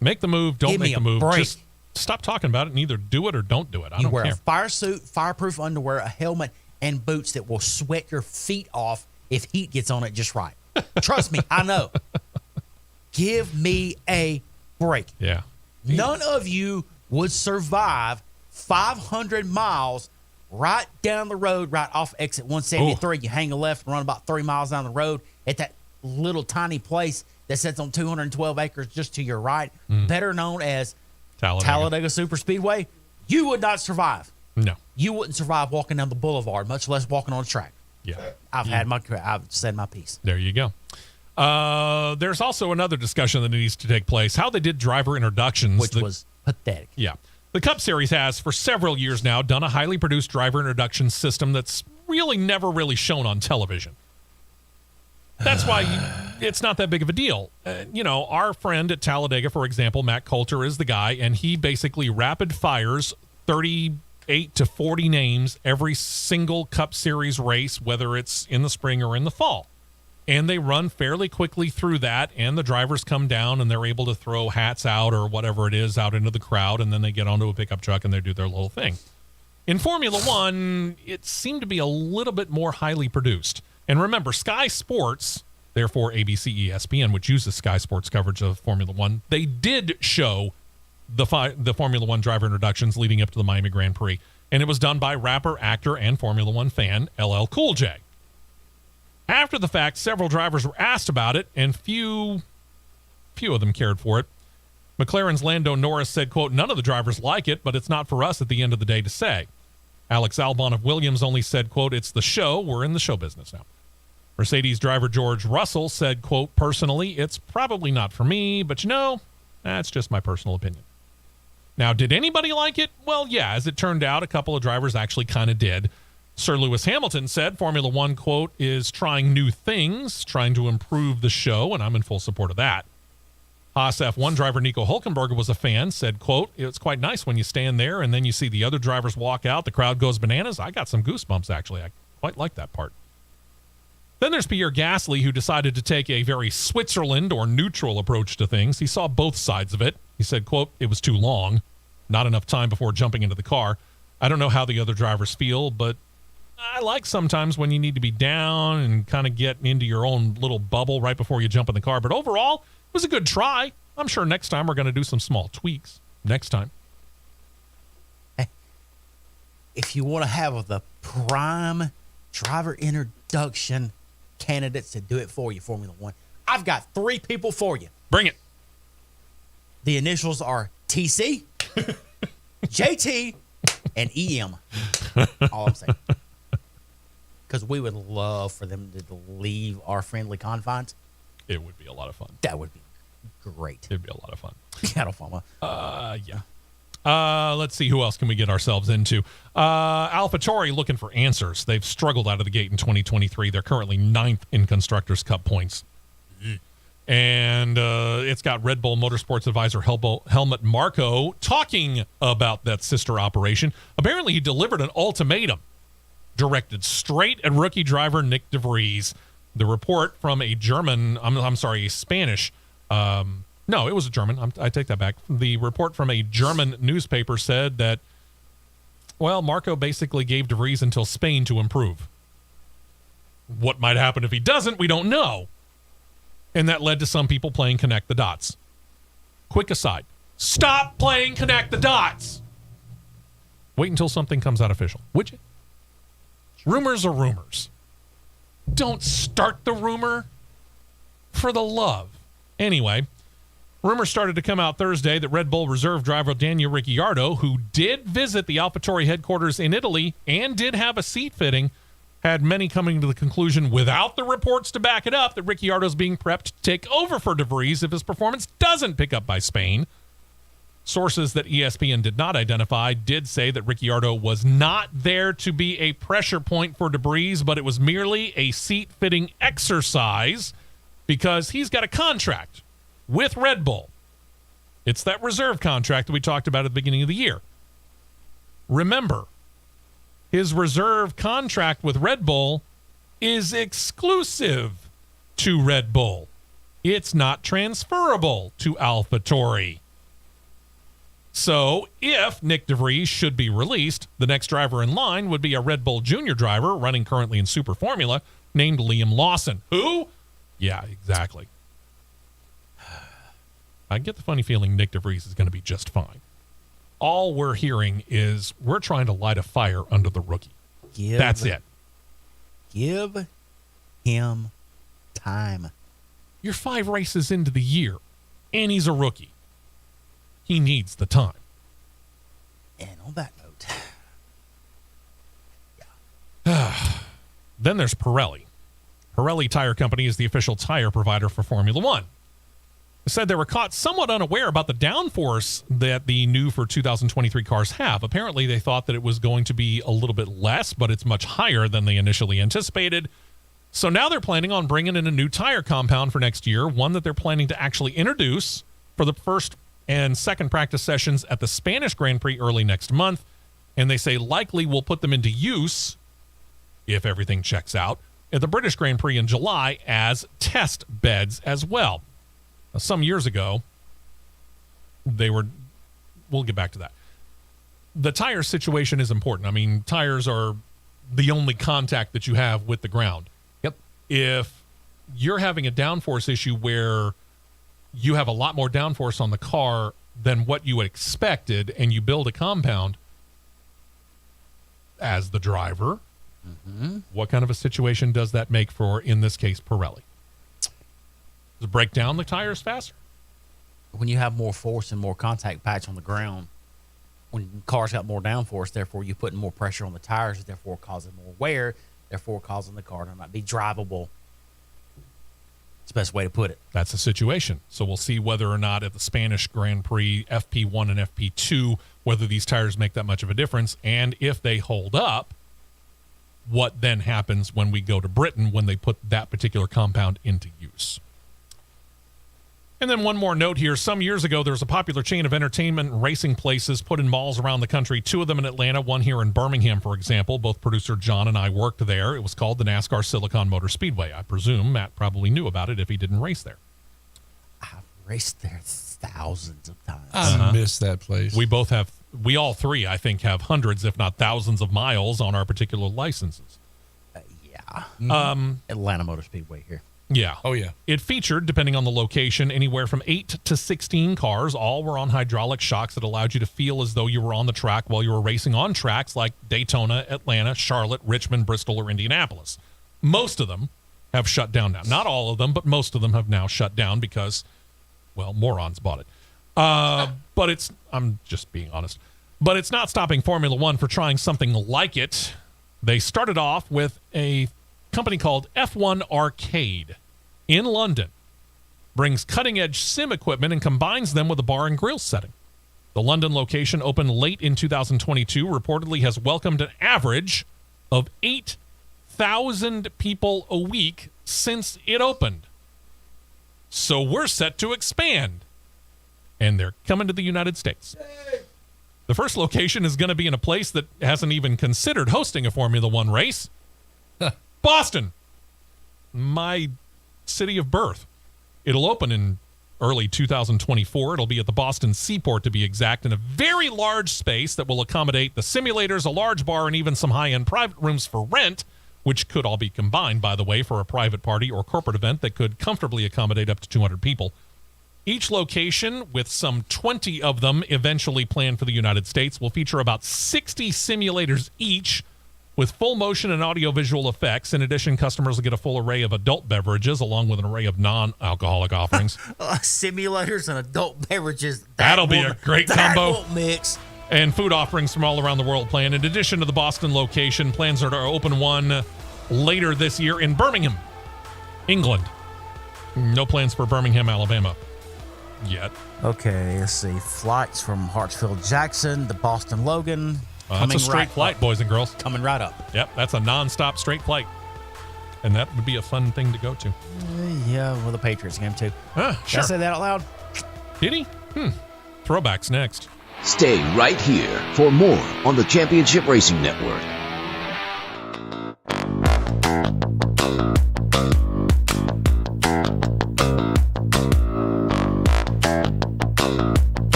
Make the move. Don't Give me make the a move. break. Just stop talking about it and either do it or don't do it. I You don't wear care. a fire suit, fireproof underwear, a helmet, and boots that will sweat your feet off if heat gets on it just right. Trust me, I know. Give me a break. Yeah. None of you would survive 500 miles right down the road, right off exit 173. You hang a left and run about 3 miles down the road at that little tiny place that sits on 212 acres just to your right, better known as Talladega Super Speedway. You would not survive. No. You wouldn't survive walking down the boulevard, much less walking on a track. Yeah. I've said my piece. There you go. There's also another discussion that needs to take place. How they did driver introductions. Which was pathetic. Yeah. The Cup Series has, for several years now, done a highly produced driver introduction system that's really never really shown on television. That's why it's not that big of a deal. Our friend at Talladega, for example, Matt Coulter, is the guy, and he basically rapid fires 38 to 40 names every single Cup Series race, whether it's in the spring or in the fall. And they run fairly quickly through that, and the drivers come down, and they're able to throw hats out or whatever it is out into the crowd, and then they get onto a pickup truck and they do their little thing. In Formula One, it seemed to be a little bit more highly produced. And remember, Sky Sports, therefore ABC ESPN, which uses Sky Sports coverage of Formula One, they did show the Formula One driver introductions leading up to the Miami Grand Prix. And it was done by rapper, actor, and Formula One fan LL Cool J. After the fact, several drivers were asked about it, and few of them cared for it. McLaren's Lando Norris said, quote, "None of the drivers like it, but it's not for us at the end of the day to say." Alex Albon of Williams only said, quote, "It's the show. We're in the show business now." Mercedes driver George Russell said, quote, "Personally, it's probably not for me, but that's just my personal opinion." Now, did anybody like it? Well, yeah, as it turned out, a couple of drivers actually kind of did. Sir Lewis Hamilton said Formula One, quote, "is trying new things, trying to improve the show, and I'm in full support of that." Haas F1 driver Nico Hülkenberg was a fan, said, quote, "It's quite nice when you stand there and then you see the other drivers walk out, the crowd goes bananas. I got some goosebumps, actually. I quite like that part." Then there's Pierre Gasly, who decided to take a very Switzerland or neutral approach to things. He saw both sides of it. He said, quote, "It was too long. Not enough time before jumping into the car. I don't know how the other drivers feel, but I like sometimes when you need to be down and kind of get into your own little bubble right before you jump in the car. But overall, it was a good try. I'm sure next time we're going to do some small tweaks. Next time." If you want to have the prime driver introduction candidates to do it for you, Formula One, I've got 3 people for you. Bring it. The initials are TC, JT, and EM. All I'm saying. Because we would love for them to leave our friendly confines. It would be a lot of fun. That would be great. It'd be a lot of fun. Cattle farmer. Yeah. Let's see, who else can we get ourselves into? AlphaTauri looking for answers. They've struggled out of the gate in 2023. They're currently 9th in Constructors' Cup points. And it's got Red Bull Motorsports advisor Helmut Marko talking about that sister operation. Apparently, he delivered an ultimatum directed straight at rookie driver Nick de Vries. The report from a Spanish. No, it was a German. I take that back. The report from a German newspaper said that, well, Marko basically gave de Vries until Spain to improve. What might happen if he doesn't, we don't know. And that led to some people playing Connect the Dots. Quick aside. Stop playing Connect the Dots. Wait until something comes out official, would you? Rumors are rumors. Don't start the rumor for the love. Anyway, rumors started to come out Thursday that Red Bull reserve driver Daniel Ricciardo, who did visit the AlphaTauri headquarters in Italy and did have a seat fitting, had many coming to the conclusion, without the reports to back it up, that Ricciardo's being prepped to take over for de Vries if his performance doesn't pick up by Spain. Sources that ESPN did not identify did say that Ricciardo was not there to be a pressure point for de Vries, but it was merely a seat-fitting exercise because he's got a contract with Red Bull. It's that reserve contract that we talked about at the beginning of the year. Remember, his reserve contract with Red Bull is exclusive to Red Bull. It's not transferable to AlphaTauri. So, if Nick de Vries should be released, the next driver in line would be a Red Bull Junior driver running currently in Super Formula named Liam Lawson. Who? Yeah, exactly. I get the funny feeling Nick de Vries is going to be just fine. All we're hearing is we're trying to light a fire under the rookie. That's it. Give him time. You're 5 races into the year, and he's a rookie. He needs the time. And on that note, Then there's Pirelli. Pirelli Tire Company is the official tire provider for Formula One. They said they were caught somewhat unaware about the downforce that the new for 2023 cars have. Apparently, they thought that it was going to be a little bit less, but it's much higher than they initially anticipated. So now they're planning on bringing in a new tire compound for next year, one that they're planning to actually introduce for the first and second practice sessions at the Spanish Grand Prix early next month. And they say likely will put them into use, if everything checks out, at the British Grand Prix in July as test beds as well. Now, some years ago, we'll get back to that. The tire situation is important. I mean, tires are the only contact that you have with the ground. Yep. If you're having a downforce issue where you have a lot more downforce on the car than what you expected, and you build a compound as the driver, what kind of a situation does that make for, in this case, Pirelli? Does it break down the tires faster? when you have more force and more contact patch on the ground, when cars got more downforce, therefore you're putting more pressure on the tires, therefore causing more wear, therefore causing the car to not be drivable. It's the best way to put it. That's the situation. So we'll see whether or not at the Spanish Grand Prix, FP1 and FP2, whether these tires make that much of a difference. And if they hold up, what then happens when we go to Britain when they put that particular compound into use. And then one more note here. Some years ago, there was a popular chain of entertainment and racing places put in malls around the country. 2 of them in Atlanta, one here in Birmingham, for example. Both producer John and I worked there. It was called the Nascar Silicon Motor Speedway. I presume Matt probably knew about it if he didn't race there. I've raced there thousands of times. I miss that place. We all three, I think, have hundreds, if not thousands of miles on our particular licenses. Atlanta Motor Speedway here. Yeah. Oh, yeah. It featured, depending on the location, anywhere from 8 to 16 cars. All were on hydraulic shocks that allowed you to feel as though you were on the track while you were racing on tracks like Daytona, Atlanta, Charlotte, Richmond, Bristol, or Indianapolis. Most of them have shut down now. Not all of them, but most of them have now shut down because, well, morons bought it. But it's, I'm just being honest, but it's not stopping Formula One for trying something like it. They started off with a company called F1 Arcade in London, brings cutting-edge sim equipment and combines them with a bar and grill setting. The London location opened late in 2022, reportedly has welcomed an average of 8,000 people a week since it opened. So we're set to expand. And they're coming to the United States. The first location is going to be in a place that hasn't even considered hosting a Formula One race. Boston, my city of birth. It'll open in early 2024. It'll be at the Boston Seaport, to be exact, in a very large space that will accommodate the simulators, a large bar, and even some high-end private rooms for rent, which could all be combined, by the way, for a private party or corporate event that could comfortably accommodate up to 200 people. Each location, with some 20 of them eventually planned for the United States, will feature about 60 simulators each with full motion and audiovisual effects. In addition, customers will get a full array of adult beverages along with an array of non-alcoholic offerings. Simulators and adult beverages. That'll be a great combo. That won't mix. And food offerings from all around the world planned. In addition to the Boston location, plans are to open one later this year in Birmingham, England. No plans for Birmingham, Alabama yet. Okay, let's see. Flights from Hartsfield Jackson to Boston Logan. That's a straight flight, boys and girls. Coming right up. Yep, that's a non-stop straight flight. And that would be a fun thing to go to. Yeah, well, the Patriots game, too. Sure. Did I say that out loud? Did he? Throwbacks next. Stay right here for more on the Championship Racing Network.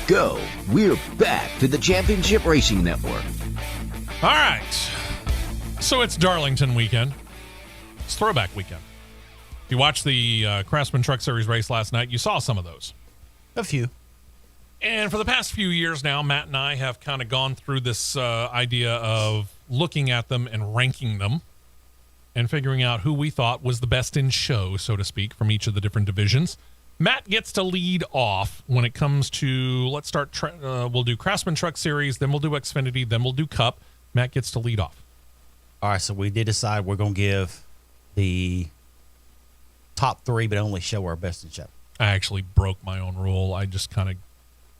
Go. We're back to the Championship Racing Network. All right. So it's Darlington weekend. It's throwback weekend. If you watched the Craftsman Truck Series race last night, you saw some of those. A few. And for the past few years now, Matt and I have kind of gone through this idea of looking at them and ranking them and figuring out who we thought was the best in show, so to speak, from each of the different divisions. Matt gets to lead off when it comes to, let's start, we'll do Craftsman Truck Series, then we'll do Xfinity, then we'll do Cup. Matt gets to lead off. All right, so we did decide we're going to give the top 3, but only show our best in show. I actually broke my own rule. I just kind of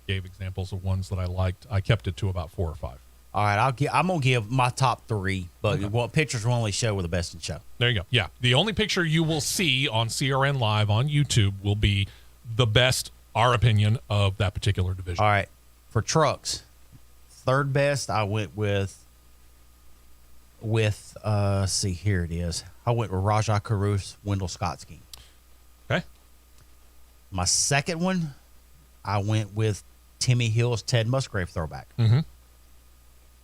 gave examples of ones that I liked. I kept it to about 4 or 5. All right, I'm going to give my top 3, but pictures will only show the best in show. There you go. Yeah, the only picture you will see on CRN Live on YouTube will be the best, our opinion, of that particular division. All right, for trucks, third best, I went with see, here it is. I went with Rajah Caruth's Wendell Scott scheme. Okay. My second one, I went with Timmy Hill's Ted Musgrave throwback. Mm-hmm.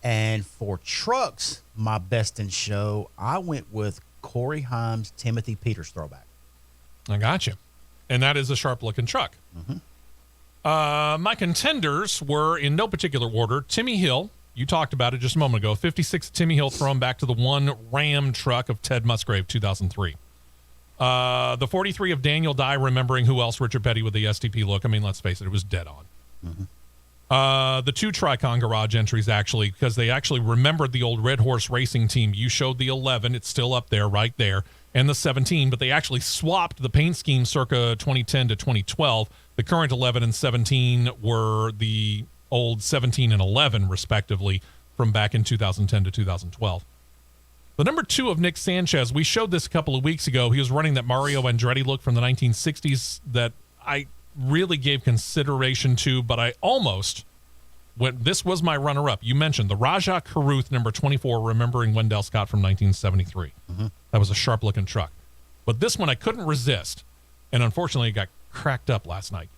And for trucks, my best in show, I went with Corey Himes' Timothy Peters throwback. I got you. And that is a sharp-looking truck. Mm-hmm. My contenders were, in no particular order, Timmy Hill. You talked about it just a moment ago. 56 Timmy Hill thrown back to the one Ram truck of Ted Musgrave, 2003. The 43 of Daniel Dye, remembering who else? Richard Petty with the STP look. I mean, let's face it was dead on. Mm-hmm. The 2 Tricon Garage entries, actually, because they actually remembered the old Red Horse Racing team. You showed the 11. It's still up there, right there. And the 17, but they actually swapped the paint scheme circa 2010 to 2012. The current 11 and 17 were the old 17 and 11, respectively, from back in 2010 to 2012. The number 2 of Nick Sanchez, we showed this a couple of weeks ago. He was running that Mario Andretti look from the 1960s that I really gave consideration to, but I almost went, this was my runner-up. You mentioned the Rajah Caruth number 24, remembering Wendell Scott from 1973. Mm-hmm. That was a sharp-looking truck. But this one I couldn't resist, and unfortunately it got cracked up last night.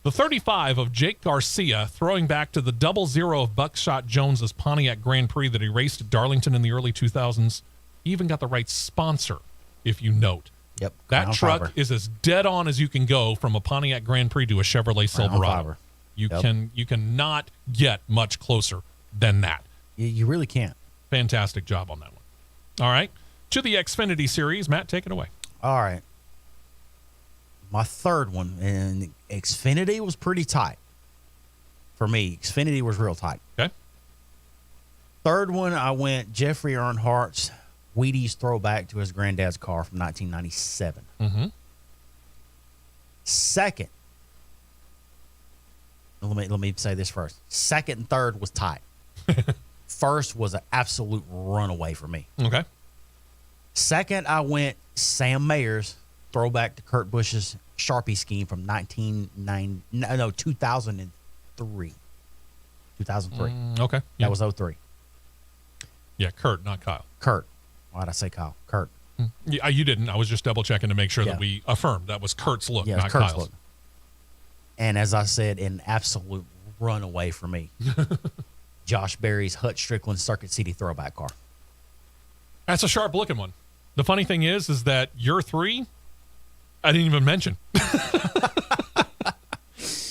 The 35 of Jake Garcia, throwing back to the 00 of Buckshot Jones's Pontiac Grand Prix that he raced at Darlington in the early 2000s. He even got the right sponsor, if you note. Yep. That Crown truck Fiber. is as dead on as you can go from a Pontiac Grand Prix to a Chevrolet Silverado. You cannot get much closer than that. You really can't. Fantastic job on that one. All right. To the Xfinity Series, Matt, take it away. All right. My third one, and Xfinity was pretty tight. For me, Xfinity was real tight. Okay. Third one, I went Jeffrey Earnhardt's Wheaties throwback to his granddad's car from 1997. Mm-hmm. Second, let me say this first. Second and third was tight. First was an absolute runaway for me. Okay. Second, I went Sam Mayer's throwback to Kurt Busch's Sharpie scheme from 2003. 2003. Okay. That was 03. Yeah, Kurt, not Kyle. Kurt. Why'd I say Kyle? Kurt. Yeah, you didn't. I was just double checking to make sure Yeah. that we affirmed that was Kurt's look, Yeah, not it's Kurt's Kyle's. look. And as I said, an absolute runaway for me. Josh Berry's Hutch Strickland Circuit City throwback car. That's a sharp looking one. The funny thing is that your 3, I didn't even mention.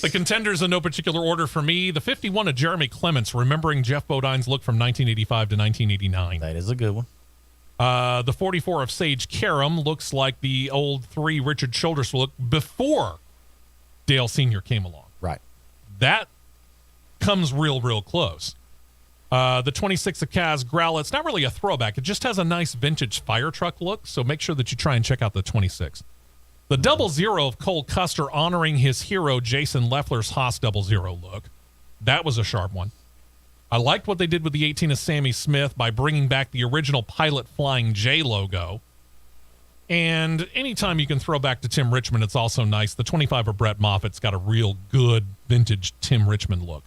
The contenders in no particular order for me. The 51 of Jeremy Clements, remembering Jeff Bodine's look from 1985 to 1989. That is a good one. The 44 of Sage Karam looks like the old 3 Richard Childress look before Dale Sr. came along. Right. That comes real close. The 26 of Kaz Growler, it's not really a throwback. It just has a nice vintage fire truck look, so make sure that you try and check out the 26. The 00 of Cole Custer honoring his hero Jason Leffler's Haas 00 look. That was a sharp one. I liked what they did with the 18 of Sammy Smith by bringing back the original Pilot Flying J logo. And anytime you can throw back to Tim Richmond, it's also nice. The 25 of Brett Moffat's got a real good vintage Tim Richmond look.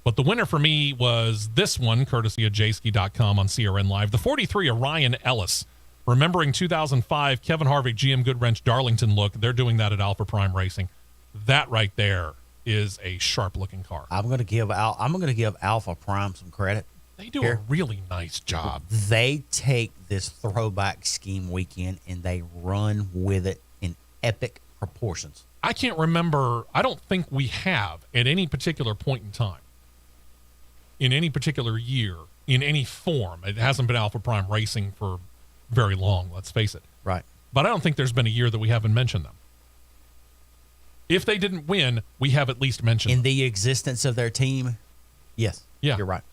But the winner for me was this one, courtesy of jski.com on CRN Live. The 43 of Ryan Ellis. Remembering 2005 Kevin Harvick GM Goodwrench Darlington look. They're doing that at Alpha Prime Racing. That right there is a sharp-looking car. I'm going to give Alpha Prime some credit. They do a really nice job. They take this throwback scheme weekend and they run with it in epic proportions. I can't remember. I don't think we have at any particular point in time, in any particular year, in any form. It hasn't been Alpha Prime Racing for very long, let's face it. Right. But I don't think there's been a year that we haven't mentioned them. If they didn't win, we have at least mentioned them. the existence of their team, yes. Yeah. You're right.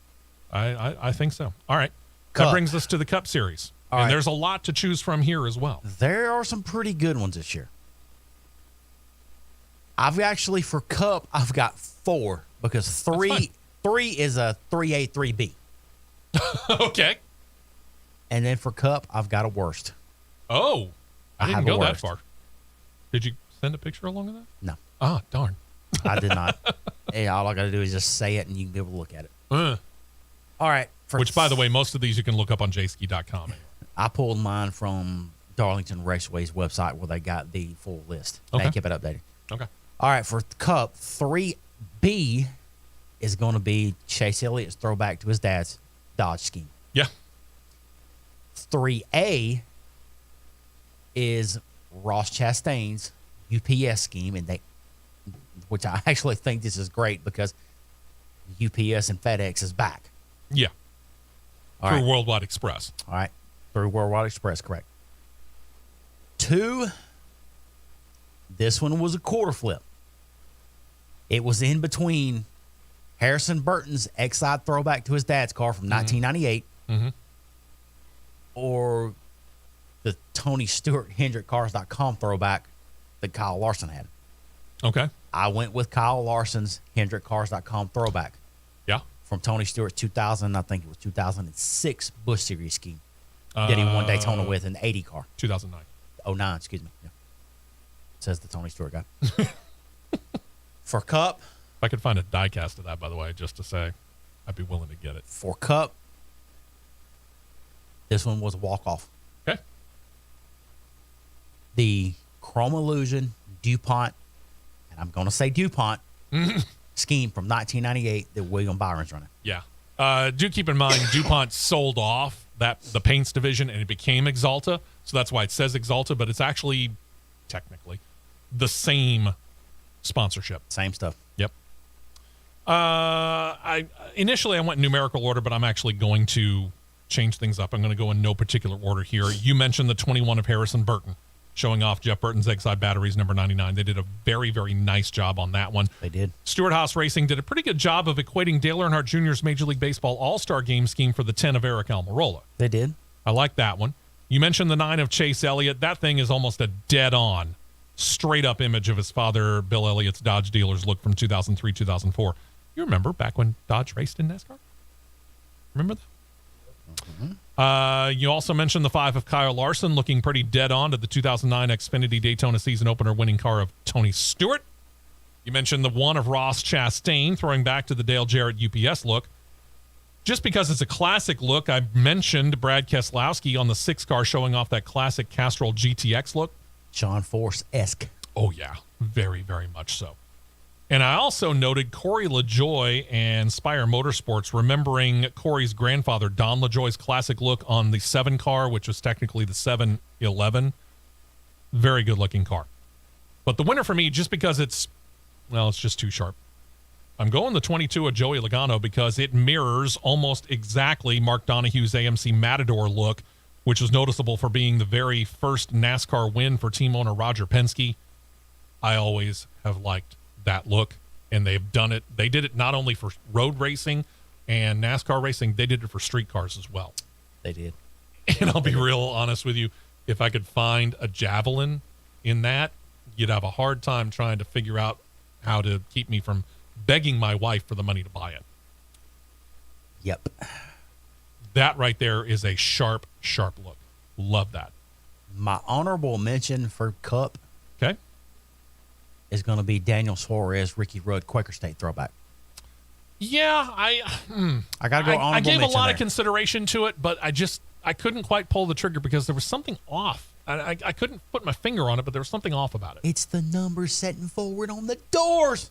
I think so. All right. Cup. That brings us to the Cup Series. All and right. there's a lot to choose from here as well. There are some pretty good ones this year. I've actually, for Cup, I've got 4 because three is a 3A, 3B. Okay. And then for Cup, I've got a worst. Oh, I I didn't have go a that worst. far. Did you send a picture along with that? No, Ah, darn. I did not. Hey, all I got to do is just say it and you can be able to look at it. Uh, All right. which, by the way, most of these you can look up on jski.com. I pulled mine from Darlington Raceway's website where they got the full list. Okay. They kept it updated. Okay. All right, for Cup, 3B is going to be Chase Elliott's throwback to his dad's Dodge scheme. Yeah. 3A is Ross Chastain's UPS scheme, and which I actually think this is great because UPS and FedEx is back. Yeah. All Through right. Worldwide Express. All right. Through Worldwide Express, correct. 2, this one was a quarter flip. It was in between Harrison Burton's Exide throwback to his dad's car from 1998 Mhm. or the Tony Stewart HendrickCars.com throwback that Kyle Larson had. Okay. I went with Kyle Larson's HendrickCars.com throwback Yeah. from Tony Stewart's 2000, I think it was 2006 Busch Series scheme that he won Daytona with an 80 car. 2009. 09, excuse me. Yeah. Says the Tony Stewart guy. For Cup, If I could find a die cast of that, by the way, just to say, I'd be willing to get it. for Cup, this one was a walk-off. Okay. The Chrome Illusion DuPont, and I'm going to say DuPont, scheme from 1998 that William Byron's running. Yeah. Do keep in mind, DuPont sold off the paints division and it became Exalta. So that's why it says Exalta, but it's actually technically the same sponsorship. Same stuff. Yep. I went in numerical order, but I'm actually going to change things up. I'm going to go in no particular order here. You mentioned the 21 of Harrison Burton, showing off Jeff Burton's Exide batteries, number 99. They did a very, very nice job on that one. They did. Stewart Haas Racing did a pretty good job of equating Dale Earnhardt Jr.'s Major League Baseball All-Star Game scheme for the 10 of Eric Almirola. They did. I like that one. You mentioned the 9 of Chase Elliott. That thing is almost a dead-on, straight-up image of his father, Bill Elliott's Dodge dealer's look from 2003, 2004. You remember back when Dodge raced in NASCAR? Remember that? You also mentioned the 5 of Kyle Larson, looking pretty dead on to the 2009 Xfinity Daytona season opener winning car of Tony Stewart. You mentioned the 1 of Ross Chastain, throwing back to the Dale Jarrett UPS look. Just because it's a classic look, I mentioned Brad Keselowski on the 6 car showing off that classic Castrol GTX look. John Force-esque. Oh, yeah. Very, very much so. And I also noted Corey LaJoy and Spire Motorsports, remembering Corey's grandfather, Don LaJoy's classic look on the 7 car, which was technically the 711. Very good-looking car. But the winner for me, just because it's just too sharp. I'm going the 22 of Joey Logano because it mirrors almost exactly Mark Donahue's AMC Matador look, which is noticeable for being the very first NASCAR win for team owner Roger Penske. I always have liked that look, and they've done it. They did it not only for road racing and NASCAR racing, they did it for street cars as well. They did. And I'll be real honest with you, if I could find a Javelin in that, you'd have a hard time trying to figure out how to keep me from begging my wife for the money to buy it. Yep. That right there is a sharp, sharp look. Love that. My honorable mention for Cup Okay. is going to be Daniel Suarez, Ricky Rudd, Quaker State throwback. Yeah, I got to go honorable I gave a mention lot there. of consideration to it, but I couldn't quite pull the trigger because there was something off. I couldn't put my finger on it, but there was something off about it. It's the numbers setting forward on the doors.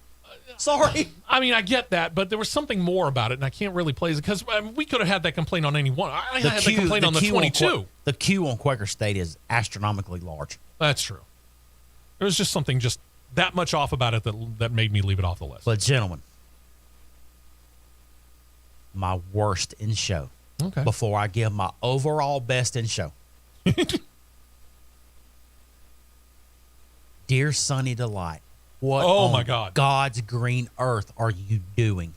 Sorry. I mean, I get that, but there was something more about it, and I can't really place it because we could have had that complaint on any one. I had that complaint on the 22. The Q on Quaker State is astronomically large. That's true. There was just something just that much off about it that made me leave it off the list. But gentlemen, my worst in show. Okay. Before I give my overall best in show. Dear Sunny Delight, what Oh, on my God. God's green earth are you doing?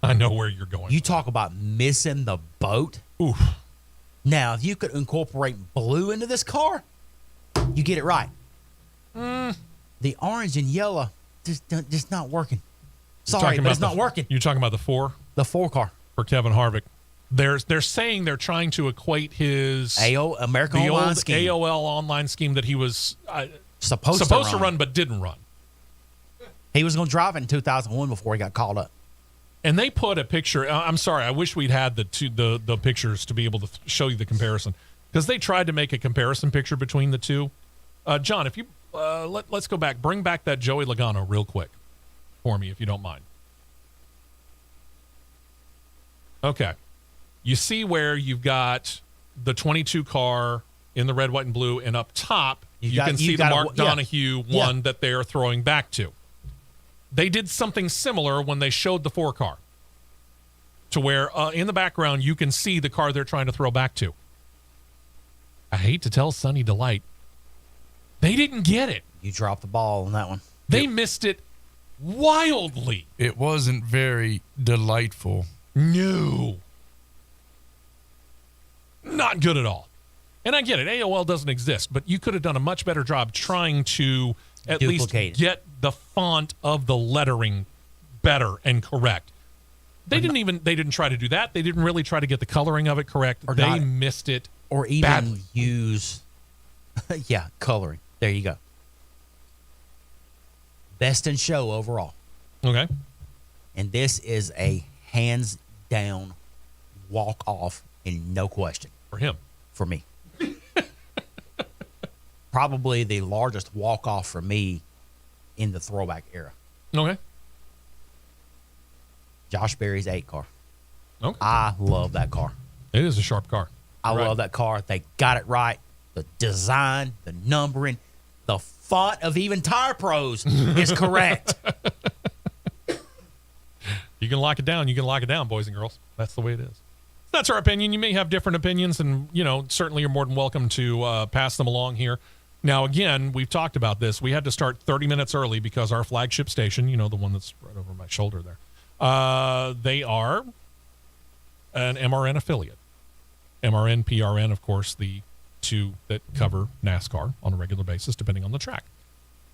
I know where you're going. You talk about missing the boat. Oof. Now, if you could incorporate blue into this car, you get it right. The orange and yellow just not working. Sorry, but it's not working. You're talking about the 4 The 4 car. for Kevin Harvick. They're saying they're trying to equate his American the Online old scheme. AOL online scheme that he was supposed to run but didn't run. He was going to drive it in 2001 before he got called up. And they put a picture. I'm sorry, I wish we'd had the pictures to be able to show you the comparison, because they tried to make a comparison picture between the two. John, if you let's go back, bring back that Joey Logano real quick for me, if you don't mind. Okay, you see where you've got the 22 car in the red, white, and blue, and up top you can see the Mark Donahue one that they're throwing back to. They did something similar when they showed the 4 car, to where in the background you can see the car they're trying to throw back to. I hate to tell Sunny Delight, they didn't get it. You dropped the ball on that one. They missed it wildly. It wasn't very delightful. No. Not good at all. And I get it, AOL doesn't exist, but you could have done a much better job trying to at least get the font of the lettering better and correct. They didn't try to do that. They didn't really try to get the coloring of it correct. They missed it. Or even badly. use coloring. There you go. Best in show overall. Okay. And this is a hands down walk off and no question. For him. For me. Probably the largest walk off for me in the throwback era. Okay. Josh Berry's 8 car. Okay. I love that car. It is a sharp car. I love that car. They got it right. The design, the numbering, the font of even Tire Pros is correct. You can lock it down. You can lock it down, boys and girls. That's the way it is. That's our opinion. You may have different opinions, and, certainly you're more than welcome to pass them along here. Now, again, we've talked about this. We had to start 30 minutes early because our flagship station, the one that's right over my shoulder there, they are an MRN affiliate. MRN, PRN, of course, the two that cover NASCAR on a regular basis, depending on the track.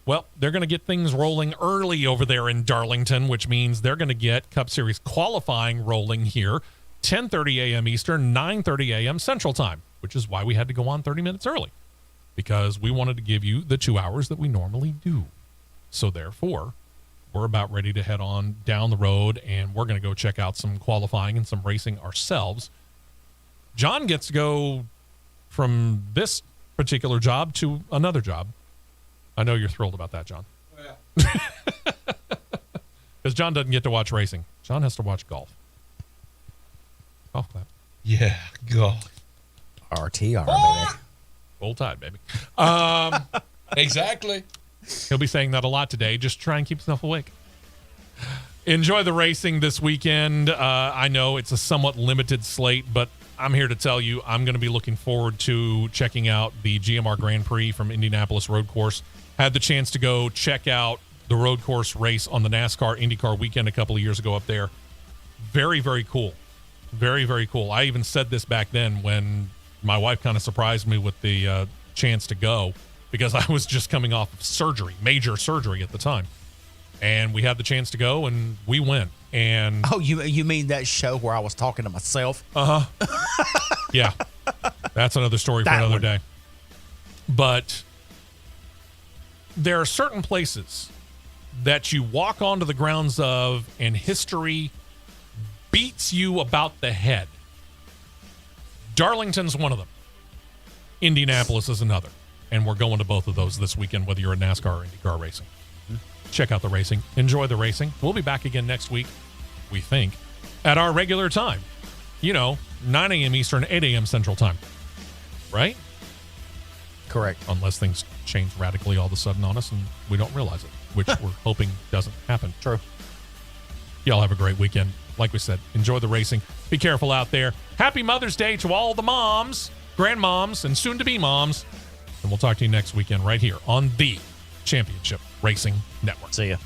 Well, they're going to get things rolling early over there in Darlington, which means they're going to get Cup Series qualifying rolling here, 10:30 a.m. Eastern, 9:30 a.m. Central Time, which is why we had to go on 30 minutes early, because we wanted to give you the 2 hours that we normally do. So therefore, we're about ready to head on down the road, and we're going to go check out some qualifying and some racing ourselves. John gets to go from this particular job to another job. I know you're thrilled about that, John. Oh, yeah. Because John doesn't get to watch racing. John has to watch golf. Golf clap. Yeah, God. RTR, baby. Roll Tide, baby. Exactly. He'll be saying that a lot today. Just try and keep himself awake. Enjoy the racing this weekend. I know it's a somewhat limited slate, but I'm here to tell you I'm going to be looking forward to checking out the GMR Grand Prix from Indianapolis Road Course. Had the chance to go check out the road course race on the NASCAR Indycar weekend a couple of years ago up there. Very, very cool. Very, very cool. I even said this back then when my wife kind of surprised me with the chance to go, because I was just coming off of surgery, major surgery at the time. And we had the chance to go, and we went. And oh, you mean that show where I was talking to myself? Yeah, that's another story for another day. But there are certain places that you walk onto the grounds of, and history beats you about the head. Darlington's one of them. Indianapolis is another. And we're going to both of those this weekend, whether you're a NASCAR or IndyCar racing. Check out the racing. Enjoy the racing. We'll be back again next week, we think, at our regular time. 9 a.m. Eastern, 8 a.m. Central Time. Right? Correct. Unless things change radically all of a sudden on us and we don't realize it, which we're hoping doesn't happen. True. Y'all have a great weekend. Like we said, enjoy the racing. Be careful out there. Happy Mother's Day to all the moms, grandmoms, and soon-to-be moms. And we'll talk to you next weekend right here on the Championship Racing Network. See ya.